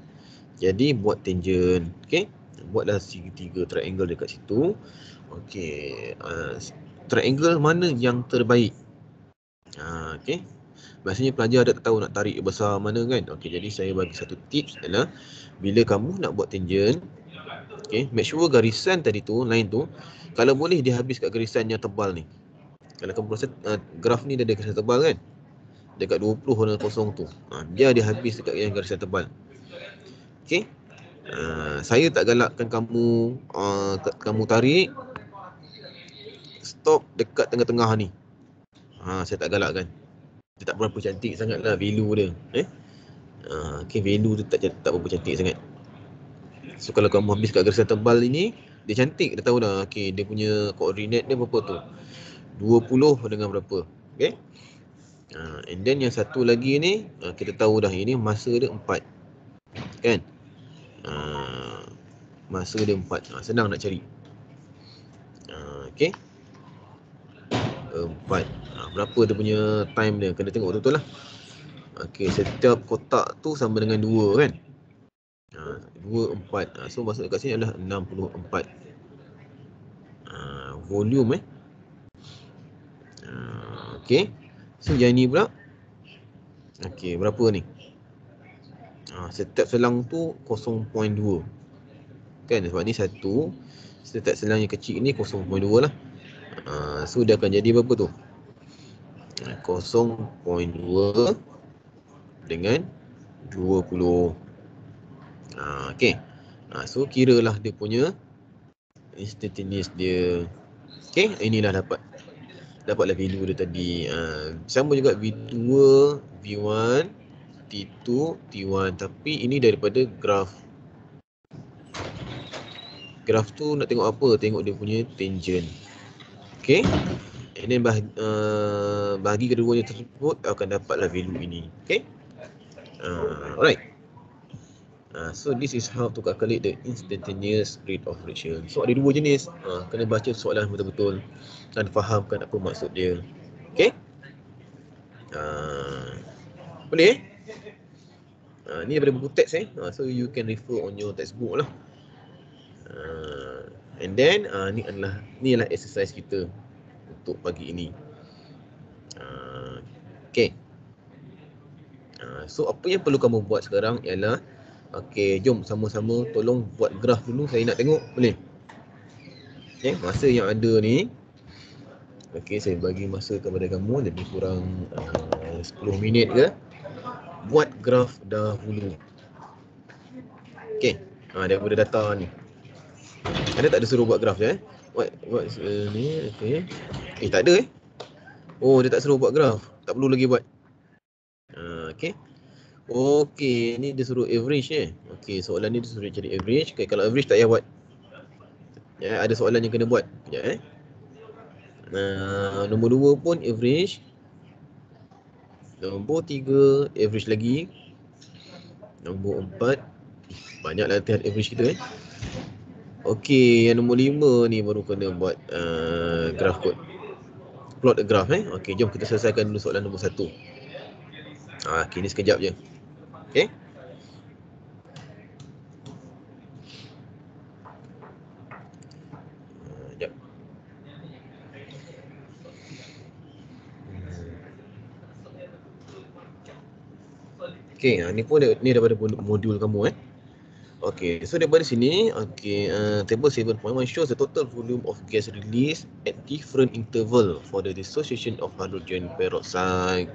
Jadi buat tangent. Okay. Buatlah segitiga triangle dekat situ. Okay. Triangle mana yang terbaik? Okay. Biasanya pelajar tak tahu nak tarik besar mana kan. Okay, jadi saya bagi satu tips adalah bila kamu nak buat tangent, okay, make sure garisan tadi tu, line tu, kalau boleh dia habis kat garisan yang tebal ni. Kalau kamu rasa graf ni dia ada garisan tebal kan, dekat 20 dengan kosong tu, biar dia habis dekat yang garisan tebal. Okay. Saya tak galakkan kamu kamu tarik stop dekat tengah-tengah ni. Saya tak galakkan. Dia tak berapa cantik sangat lah value dia. Okay, value dia tak berapa cantik sangat. So kalau kamu habis kat garisan tebal ini, dia cantik, dia tahu dah. Okay, dia punya koordinat dia berapa tu, 20 dengan berapa. Okay. And then yang satu lagi ni, kita tahu dah ini masa dia 4 kan. Masa dia 4, senang nak cari. Okay, 4. Berapa dia punya time dia, kena tengok betul-betul lah. Okay, setiap kotak tu sama dengan 2 kan. 2, 4. So maksud kat sini adalah 64. Volume Okay. So yang ni pula, okay, berapa ni? Setiap selang tu 0.2 kan, sebab ni 1. Setiap selang yang kecil ni 0.2 lah. So dia akan jadi berapa tu? 0.2 dengan 20. Okay. So kiralah dia punya instantaneous dia. Okay, inilah dapatlah value dia tadi. Sama juga V2, V1, T2, T1, tapi ini daripada graph. Graph tu nak tengok apa? Tengok dia punya tangent. Okay. And then bahagi keduanya tersebut akan dapatlah value ini. Okay. Alright. So this is how to calculate the instantaneous rate of reaction. So ada 2 jenis. Kena baca soalan betul-betul dan fahamkan apa maksud dia. Okay. Boleh? Ni daripada buku teks so you can refer on your textbook lah. And then ni adalah exercise kita untuk pagi ini. Okay. So apa yang perlu kamu buat sekarang ialah, okay, jom sama-sama tolong buat graf dulu, saya nak tengok, boleh? Okay, masa yang ada ni, okay, saya bagi masa kepada kamu lebih kurang 10 minit ke. Buat graf dahulu. Okay, daripada data ni. Ada tak ada suruh buat graf je Buat ni, okay. Tak ada Oh, dia tak suruh buat graf, tak perlu lagi buat. Okay. Okey, ni dia suruh average Okey, soalan ni dia suruh cari average. Okay, kalau average tak payah buat. Ya, ada soalan yang kena buat. Sekejap nombor 2 pun average. Nombor 3 average lagi. Nombor 4 banyak latihan average kita Okey, yang nombor 5 ni baru kena buat graph code. Plot a graph Okey, jom kita selesaikan dulu soalan nombor 1. Okey, ni sekejap je. Okey. Sekejap. Okey, ni pun ni daripada modul kamu Okay, so daripada sini, table 7.1 shows the total volume of gas released at different interval for the dissociation of hydrogen peroxide.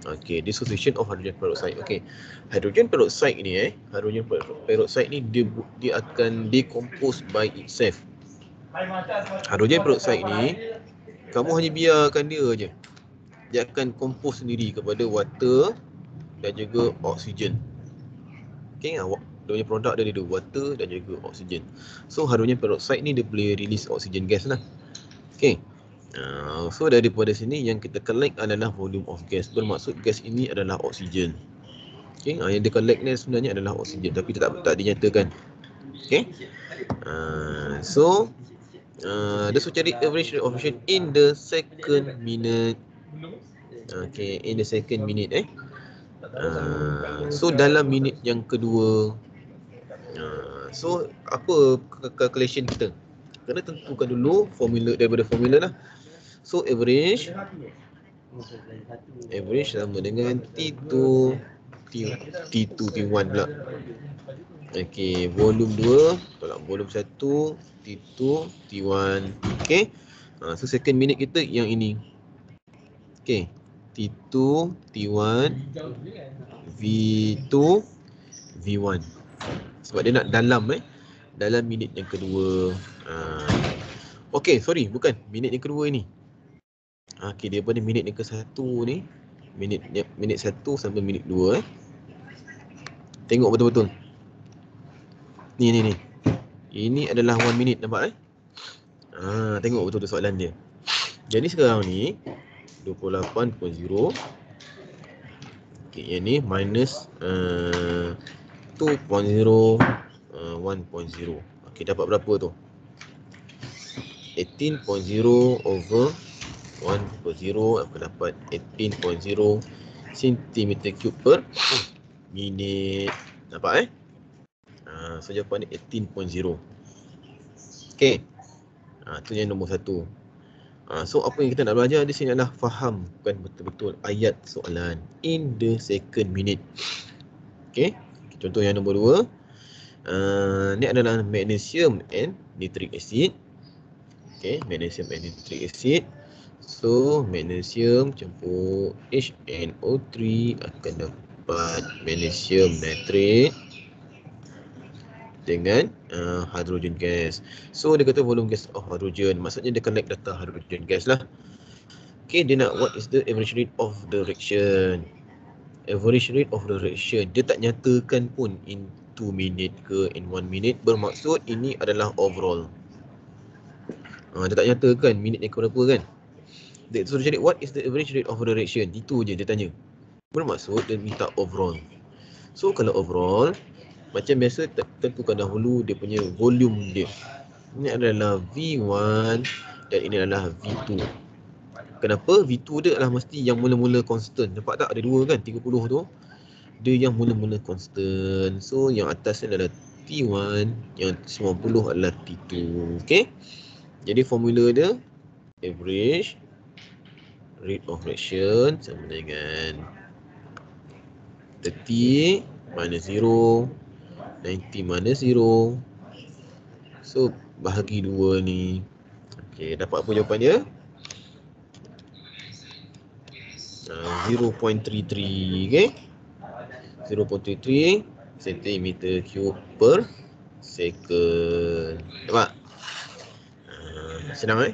Okay, dissociation of hydrogen peroxide. Okay, hydrogen peroxide ni hydrogen peroxide ni dia akan decompose by itself. Hydrogen peroxide ni kamu hanya biarkan dia je. Dia akan compose sendiri kepada water dan juga oksigen. Okay, dia punya produk dia ada water dan juga oksigen. So hydrogen peroxide ni dia boleh release oksigen gas lah. Okay. So daripada sini yang kita collect adalah volume of gas. Bermaksud gas ini adalah oksigen. Okay. Yang dia collect ni sebenarnya adalah oksigen tapi tak dinyatakan. Okay. So dia suruh cari average rate of reaction in the second minute. Okay, in the second minute so dalam minit yang kedua. So apa calculation kita? Kena tentukan dulu formula daripada formula lah. So average sama dengan T2 T1 pula. Okey, volume 2 tolak volume 1 T2 T1. Okey. So second minute kita yang ini. Okey. T2 T1 V2 V1. Sebab dia nak dalam minit yang kedua. Okey, sorry, bukan minit yang kedua ini. Okey, daripada minit yang ke-1 ni, minit 1 sampai minit 2 Tengok betul-betul. Ni. Ini adalah 1 minute, nampak tengok betul-betul soalan dia. Jadi sekarang ni 28.0. Okey, yang ni minus 2.0 1.0. Okey, dapat berapa tu? 18.0 over 1.0 akan dapat 18.0 cm3 per minit. Nampak so jawapan ni 18.0. Okey. Tu yang nombor 1. So apa yang kita nak belajar di sini adalah fahamkan betul-betul ayat soalan in the second minute. Okey. Contoh yang nombor 2. Ni adalah magnesium and nitric acid. Okay, magnesium and nitric acid. So magnesium campur HNO3 akan dapat magnesium nitrate dengan hydrogen gas. So dia kata volume gas of hydrogen, maksudnya dia collect data hydrogen gas lah. Okay, dia nak what is the average rate of the reaction. Average rate of the reaction dia tak nyatakan pun in 2 minute ke in 1 minute. Bermaksud ini adalah overall. Dia tak nyatakan minit yang berapa kan. Dia suruh cari what is the average rate of the reaction. Itu je dia tanya. Bermaksud dia minta overall. So kalau overall, macam biasa tentukan dahulu dia punya volume dia. Ini adalah V1 dan ini adalah V2. Kenapa? V2 dia adalah mesti yang mula-mula constant. Nampak tak ada 2 kan? 30 tu dia yang mula-mula constant. So yang atas ni adalah T1, yang 90 adalah T2. Okay. Jadi formula dia average rate of reaction sama dengan 30 minus 0, 90 minus 0. So bahagi 2 ni. Okey, dapat apa jawapan dia? 0.33, okey. 0.33 cm3 per second. Nampak? Senang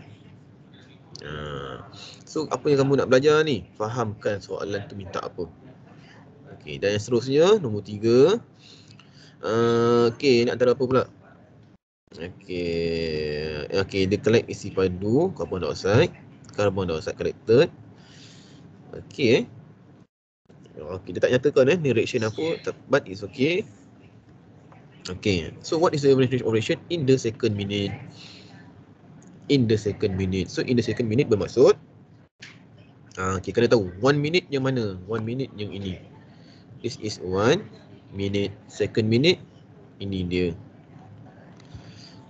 So apa yang kamu nak belajar ni? Fahamkan soalan tu minta apa. Okey, dan yang seterusnya nombor 3. Okey, nak antara apa pula? Okey, dia collect isi padu carbon dioxide collected. Okey. Okey, dia tak nyatakan ni reaction apa, but it's okay. Okay, so what is the average of reaction in the second minute? So in the second minute bermaksud okay, kena tahu 1 minute yang mana, 1 minute yang ini. This is 1 minute. Second minute ini dia.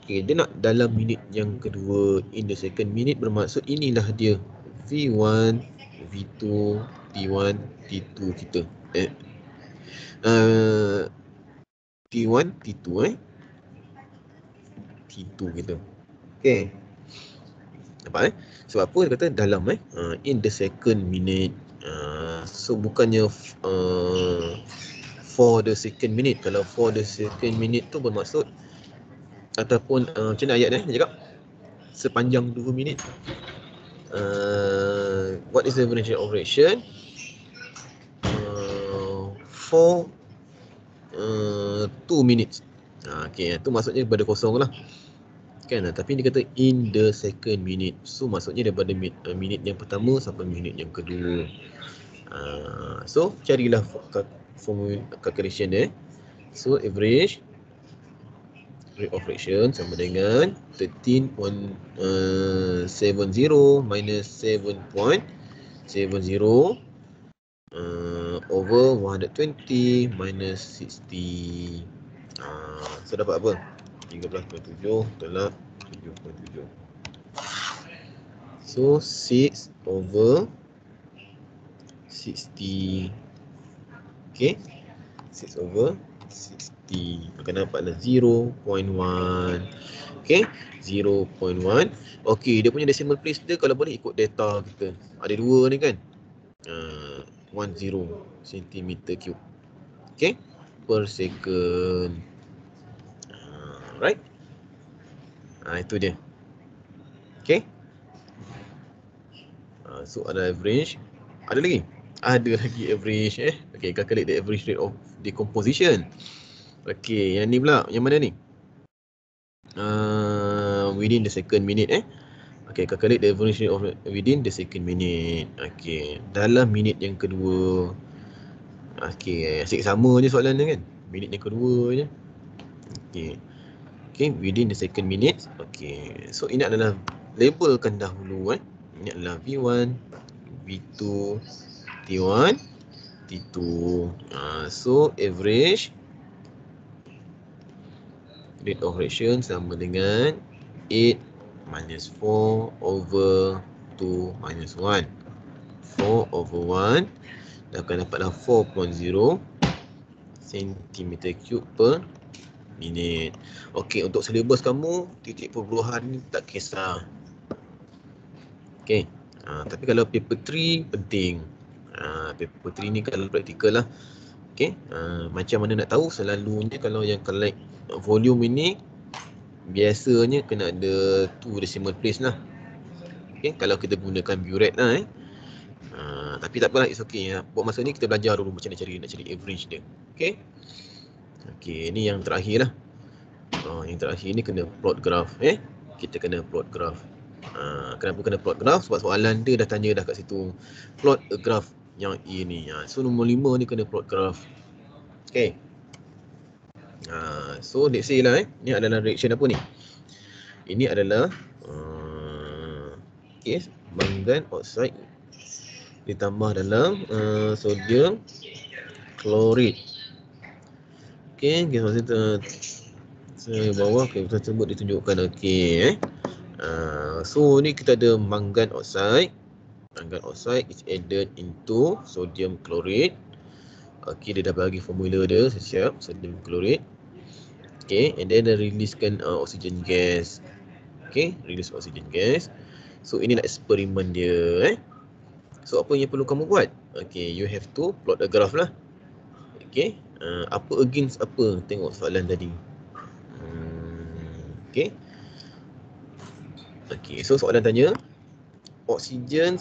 Okay, dia nak dalam minit yang kedua. In the second minute bermaksud inilah dia V1, V2, T1, T2 kita. T1, T2 T2 kita. Okay. Nampak Sebab apa dia kata dalam in the second minute. So bukannya for the second minute. Kalau for the second minute tu bermaksud ataupun macam mana ayat dia cakap sepanjang 2 minit. What is the average of reaction for 2 minutes. Okay, tu maksudnya daripada kosong lah kan, tapi dia kata in the second minute. So maksudnya daripada minit yang pertama sampai minit yang kedua. So carilah formula calculation dia. So average rate of reaction sama dengan 13.70 minus 7.70 over 120 minus 60. So dapat apa? 13.7 tolak 7.7. So 6 over 60. Okay, 6 over 60. Maka dapatlah 0.1. Okay, 0.1. Okay, dia punya decimal place dia kalau boleh ikut data kita. Ada 2 ni kan. 10 cm cube. Okay, per second. Right. Itu dia. Okay. So ada average. Ada lagi average Okay, calculate the average rate of decomposition. Okay, yang ni pula, yang mana ni? Within the second minute Okay, calculate the average rate of within the second minute. Okay, dalam minit yang kedua. Okay, asyik sama je soalan dia kan. Minit yang kedua je. Okay, within the second minute. Okay, so ini adalah labelkan dahulu Ini adalah V1, V2, T1, T2. So average rate of reaction sama dengan 8 minus 4 over 2 minus 1. 4 over 1 dan akan dapatlah 4.0 cm cube per minit. Okey, untuk silibus kamu titik perpuluhan ni tak kisah. Okey. Tapi kalau paper 3 penting. Paper 3 ni kalau praktikal lah. Okey. Macam mana nak tahu, selalunya kalau yang collect volume ini biasanya kena ada 2 decimal place lah. Okey, kalau kita gunakan burette lah tapi tak apalah, it's okay buat masa ni kita belajar dulu macam mana nak cari average dia. Okey. Okey, ni yang terakhir lah. Yang terakhir ni kena plot graph. Kita kena plot graph. Kenapa kena plot graph? Sebab soalan dia dah tanya dah kat situ. Plot a graph yang ini. So nombor 5 ni kena plot graph. Okay. So let's say lah ni adalah reaction apa ni? Ini adalah mangan oxide ditambah dalam sodium klorid. Okay, gas saya bawah tersebut ditunjukkan. Okay, so ni kita ada mangan oxide. Mangan oxide is added into sodium chloride. Okay, dia dah bagi formula dia, siap sodium chloride. Okay, and then dia releasekan oxygen gas. Okay, release oxygen gas. So inilah eksperimen dia. So apa yang perlu kamu buat? Okay, you have to plot a graph lah. Okay, apa against apa? Tengok soalan tadi. Okay. Okay, so soalan tanya oxygen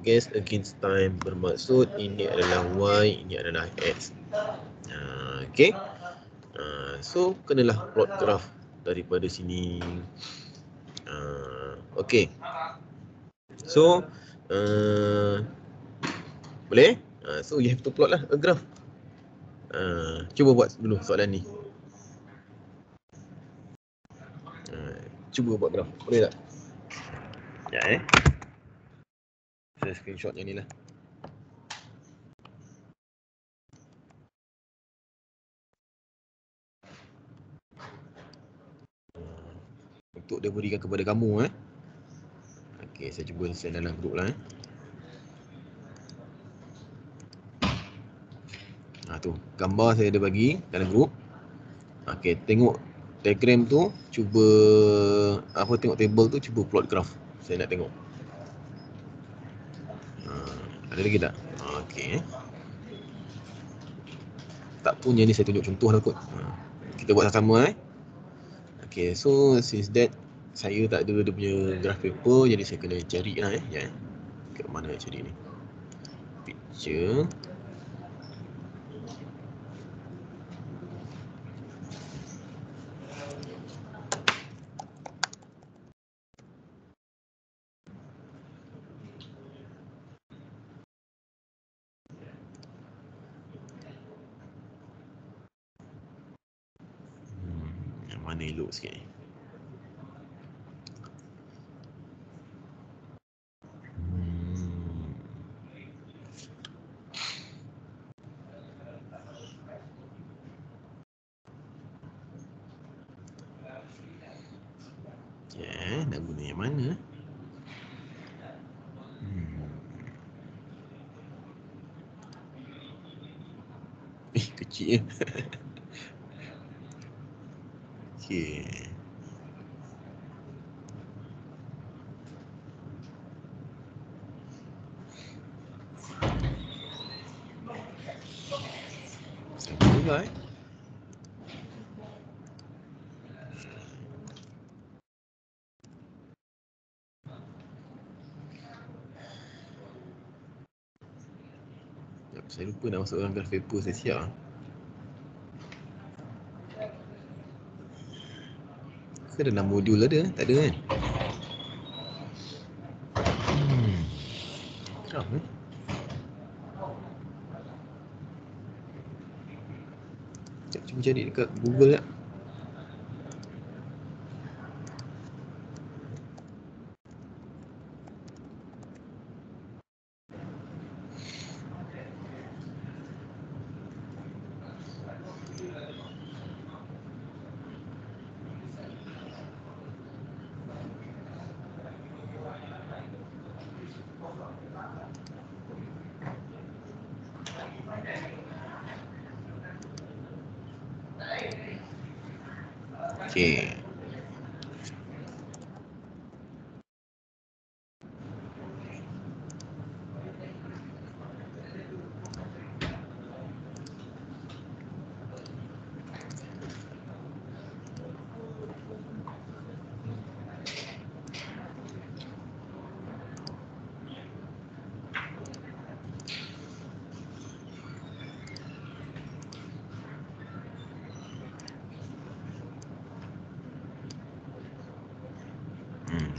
gas against time, bermaksud ini adalah Y, ini adalah X. Okay. So kenalah plot graph daripada sini. Okay. So boleh? So you have to plot lah a graph. Cuba buat dulu soalan ni. Cuba buat graph. Boleh tak? Ya saya screenshot yang ni lah. Untuk dia berikan kepada kamu. Okay, saya cuba send dalam grup lah. Tu gambar saya ada bagi dalam grup. Okay, tengok diagram tu, cuba tengok table tu, cuba plot graph. Saya nak tengok. Ada lagi tak? Okay. Tak punya ni saya tunjuk contoh lah kot. Kita buat sama-sama. Okay, so since that saya tak ada dia punya graph paper, jadi saya kena cari lah kat mana nak cari ni. Picture. Yang mana elok sikit ni? Nak guna yang mana? Kecil. Okay. Sama juga saya lupa nak masukkan graph paper saya siap. Ke dalam modul ada? Tak ada kan? Graph cuba cari dekat Google lah. Okay.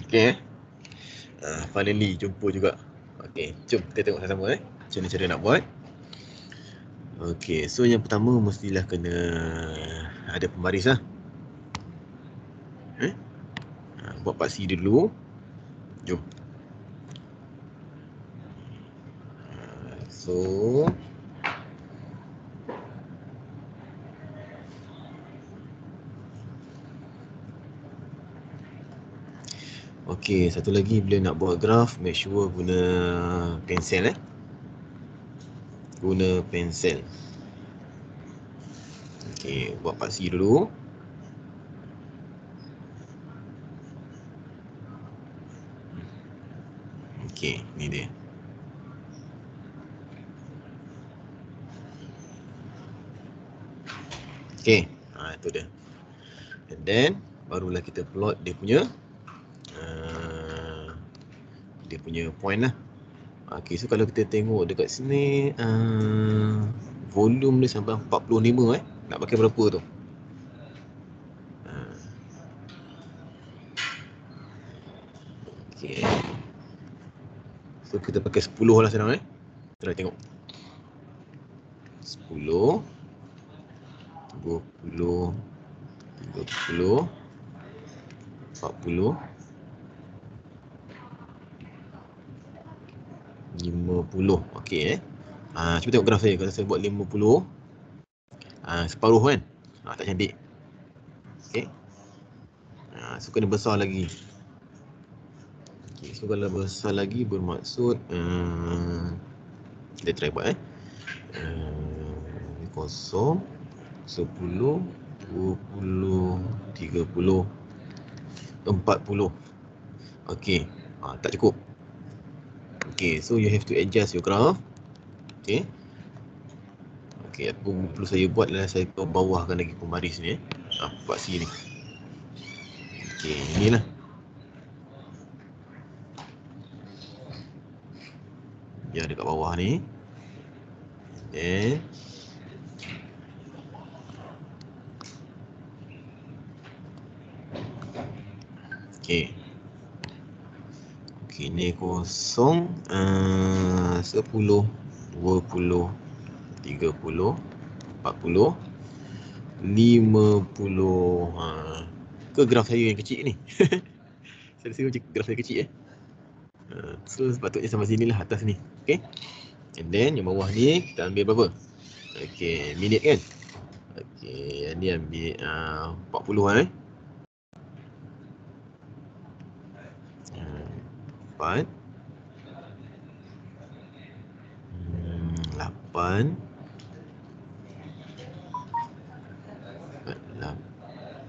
Okay. Finally jumpa juga. Okay, jom kita tengok sama-sama macam mana cara nak buat. Okay, so yang pertama mestilah kena ada pembaris lah. Buat paksi dulu. Jom. So okay, satu lagi bila nak buat graph, make sure guna pensel guna pensel. Okay, buat paksi dulu. Okay, ni dia. Okay, itu dia. And then barulah kita plot dia punya point lah. Okay, so kalau kita tengok dekat sini volume dia sampai 45 nak pakai berapa tu? Okay. So kita pakai 10 lah sekarang Try tengok 10 20 30 40 50. Okey cuba tengok graf saya. Kalau saya buat 50 separuh kan. Tak cantik. Okey. So kena besar lagi. Okey, so kalau besar lagi bermaksud kita try buat 0 10 20 30 40. Okey. Tak cukup. Okay, so you have to adjust your graph. Okay. Okay, apa perlu saya buat adalah saya bawahkan lagi pembaris ni part C ni. Okay, inilah. Dia dekat bawah ni. Then okay. Okay, ni 0 10 20 30 40 50. Ke graf saya yang kecil ni? Saya rasa macam graf saya kecil so sepatutnya sampai sini lah atas ni. Okay. And then yang bawah ni kita ambil berapa? Okay, minit kan? Okay, yang ni ambil 40 4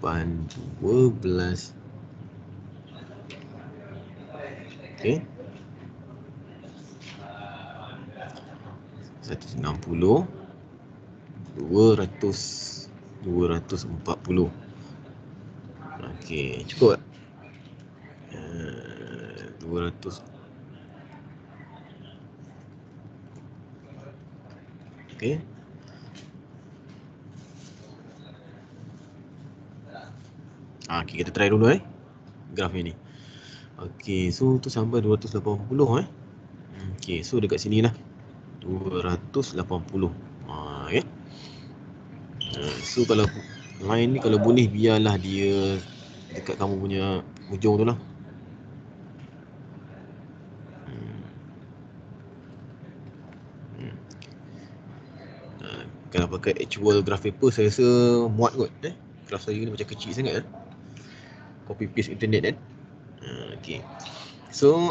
8 12. Okay. 160 240. Okey, cukup tak? 200. Okey. Okay, kita try dulu graf ni. Okey, so tu sampai 280 Okey, so dekat sini lah 280. Okay. So kalau line ni kalau boleh biarlah dia dekat kamu punya hujung tu lah. Kalau pakai actual graph paper saya rasa muat kot graph saya ni macam kecil sangat copy paste internet okay. So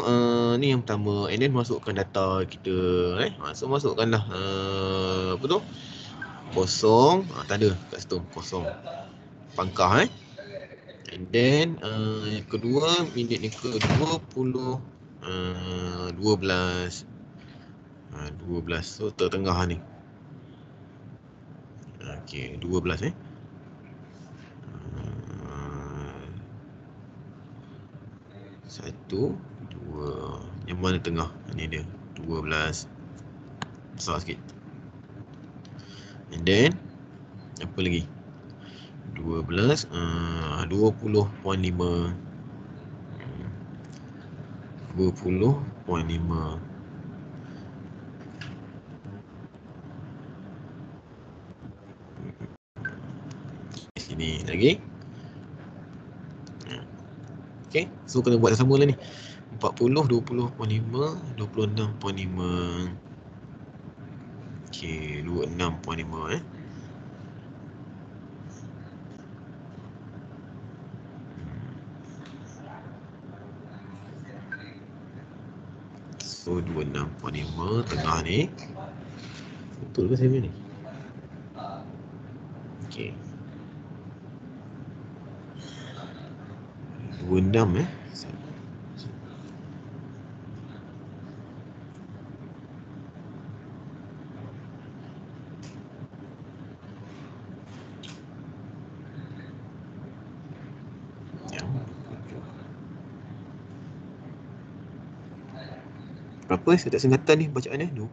ni yang pertama, and then masukkan data kita so masukkanlah apa tu, kosong, tanda kat situ kosong, pangkah and then yang kedua, minit yang ke-20 12 so tengah ni. Okey, 12 1 2, yang mana tengah ni dia 12, besar sikit. And then apa lagi 12 20.5 20.5 sini lagi. Okay, so kena buat sama lah ni 40, 20.5 26.5. Okay, 26.5 so 26.5 tengah ni. Betul ke saya punya ni? Okay, 26 berapa saya tak sengatan ni bacaan 20.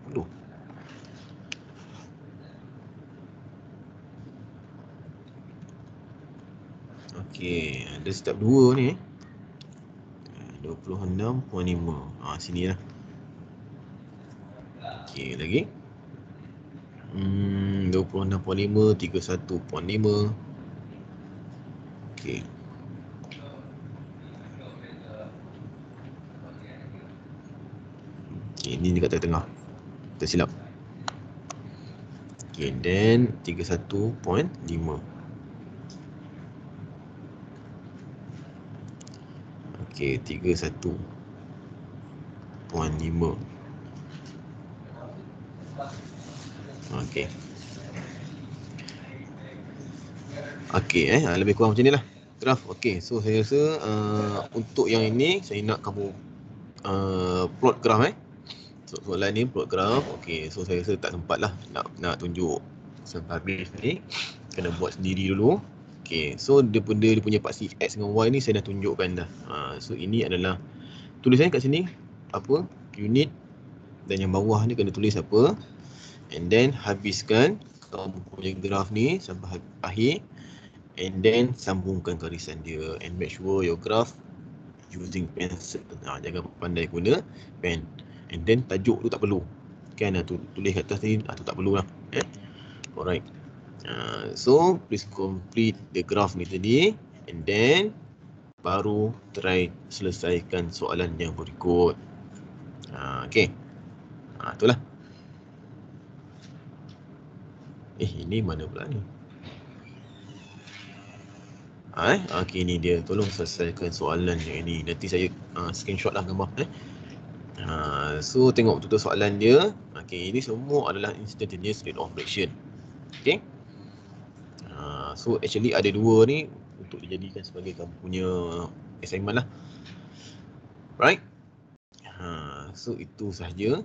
Okey, ada step 2 ni. 26.5. Sini lah. Okey, lagi. 26.5, 31.5. Okey. Okey, ni dekat tengah-tengah. Tersilap. Okey, then 31.5. Okey, 31.5. Okey. Okey, lebih kurang macam ni lah graf. Okey, so saya rasa untuk yang ini saya nak kamu plot graf. So soalan ni plot graf. Okey, so saya rasa tak sempat lah nak tunjuk sampai habis ni. Kena buat sendiri dulu. Okey, so dia punya paksi X dengan Y ni saya dah tunjukkan dah. So ini adalah tulisannya kat sini apa? Unit, dan yang bawah ni kena tulis apa. And then habiskan kamu punya graf ni sampai akhir. And then sambungkan garisan dia. And make sure your graph using pencil. Jangan pandai guna pen. And then tajuk tu tak perlu. Kan tulis kat atas ni tu tak perlu lah. Alright. So please complete the graph ni tadi. And then baru try selesaikan soalan yang berikut. Okay. Itulah. Ini mana pula ni? Okay, ni dia. Tolong selesaikan soalan yang ini. Nanti saya screenshot lah gambar. So tengok betul-betul soalan dia. Okay, ini semua adalah instantaneous rate of reaction. Okay. So actually ada dua ni untuk dijadikan sebagai kamu punya assignment lah. Right. So itu sahaja.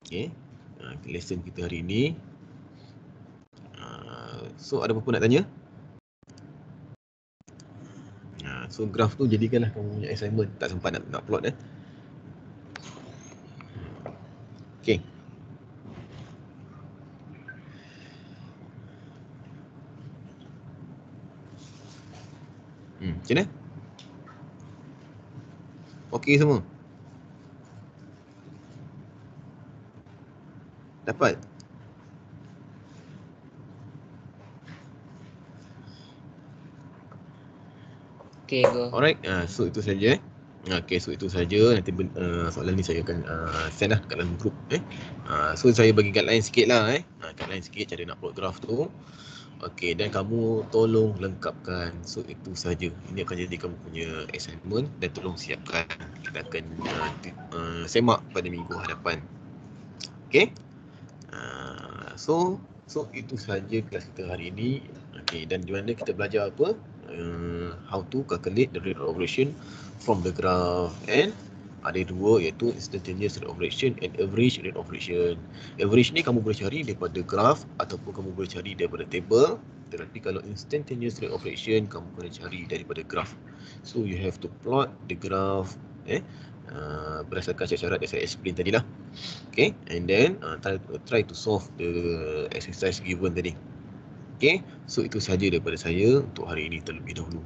Okay. Lesson kita hari ini. So ada apa-apa nak tanya? So graf tu jadikanlah kamu punya assignment. Tak sempat nak plot. Okay. Macam mana? Okay semua? Dapat? Okay, go. Alright, so itu saja. Okay, so itu saja. Nanti soalan ni saya akan send lah kat dalam group. So saya bagi guideline sikit lah. Guideline sikit cara nak plot graph tu. Okay, dan kamu tolong lengkapkan. So itu saja. Ini akan jadi kamu punya assignment. Dan tolong siapkan. Kita akan semak pada minggu hadapan. Okay. So itu saja kelas kita hari ini. Okay, dan di mana kita belajar apa? How to calculate the rate of operation from the graph, and ada dua, iaitu instantaneous rate of operation and average rate of operation. Average ni kamu boleh cari daripada graph ataupun kamu boleh cari daripada table. Tetapi kalau instantaneous rate of operation kamu boleh cari daripada graph. So you have to plot the graph berdasarkan syarat yang saya explain tadi lah. Okay, and then try to solve the exercise given tadi. Okay, so itu sahaja daripada saya untuk hari ini terlebih dahulu.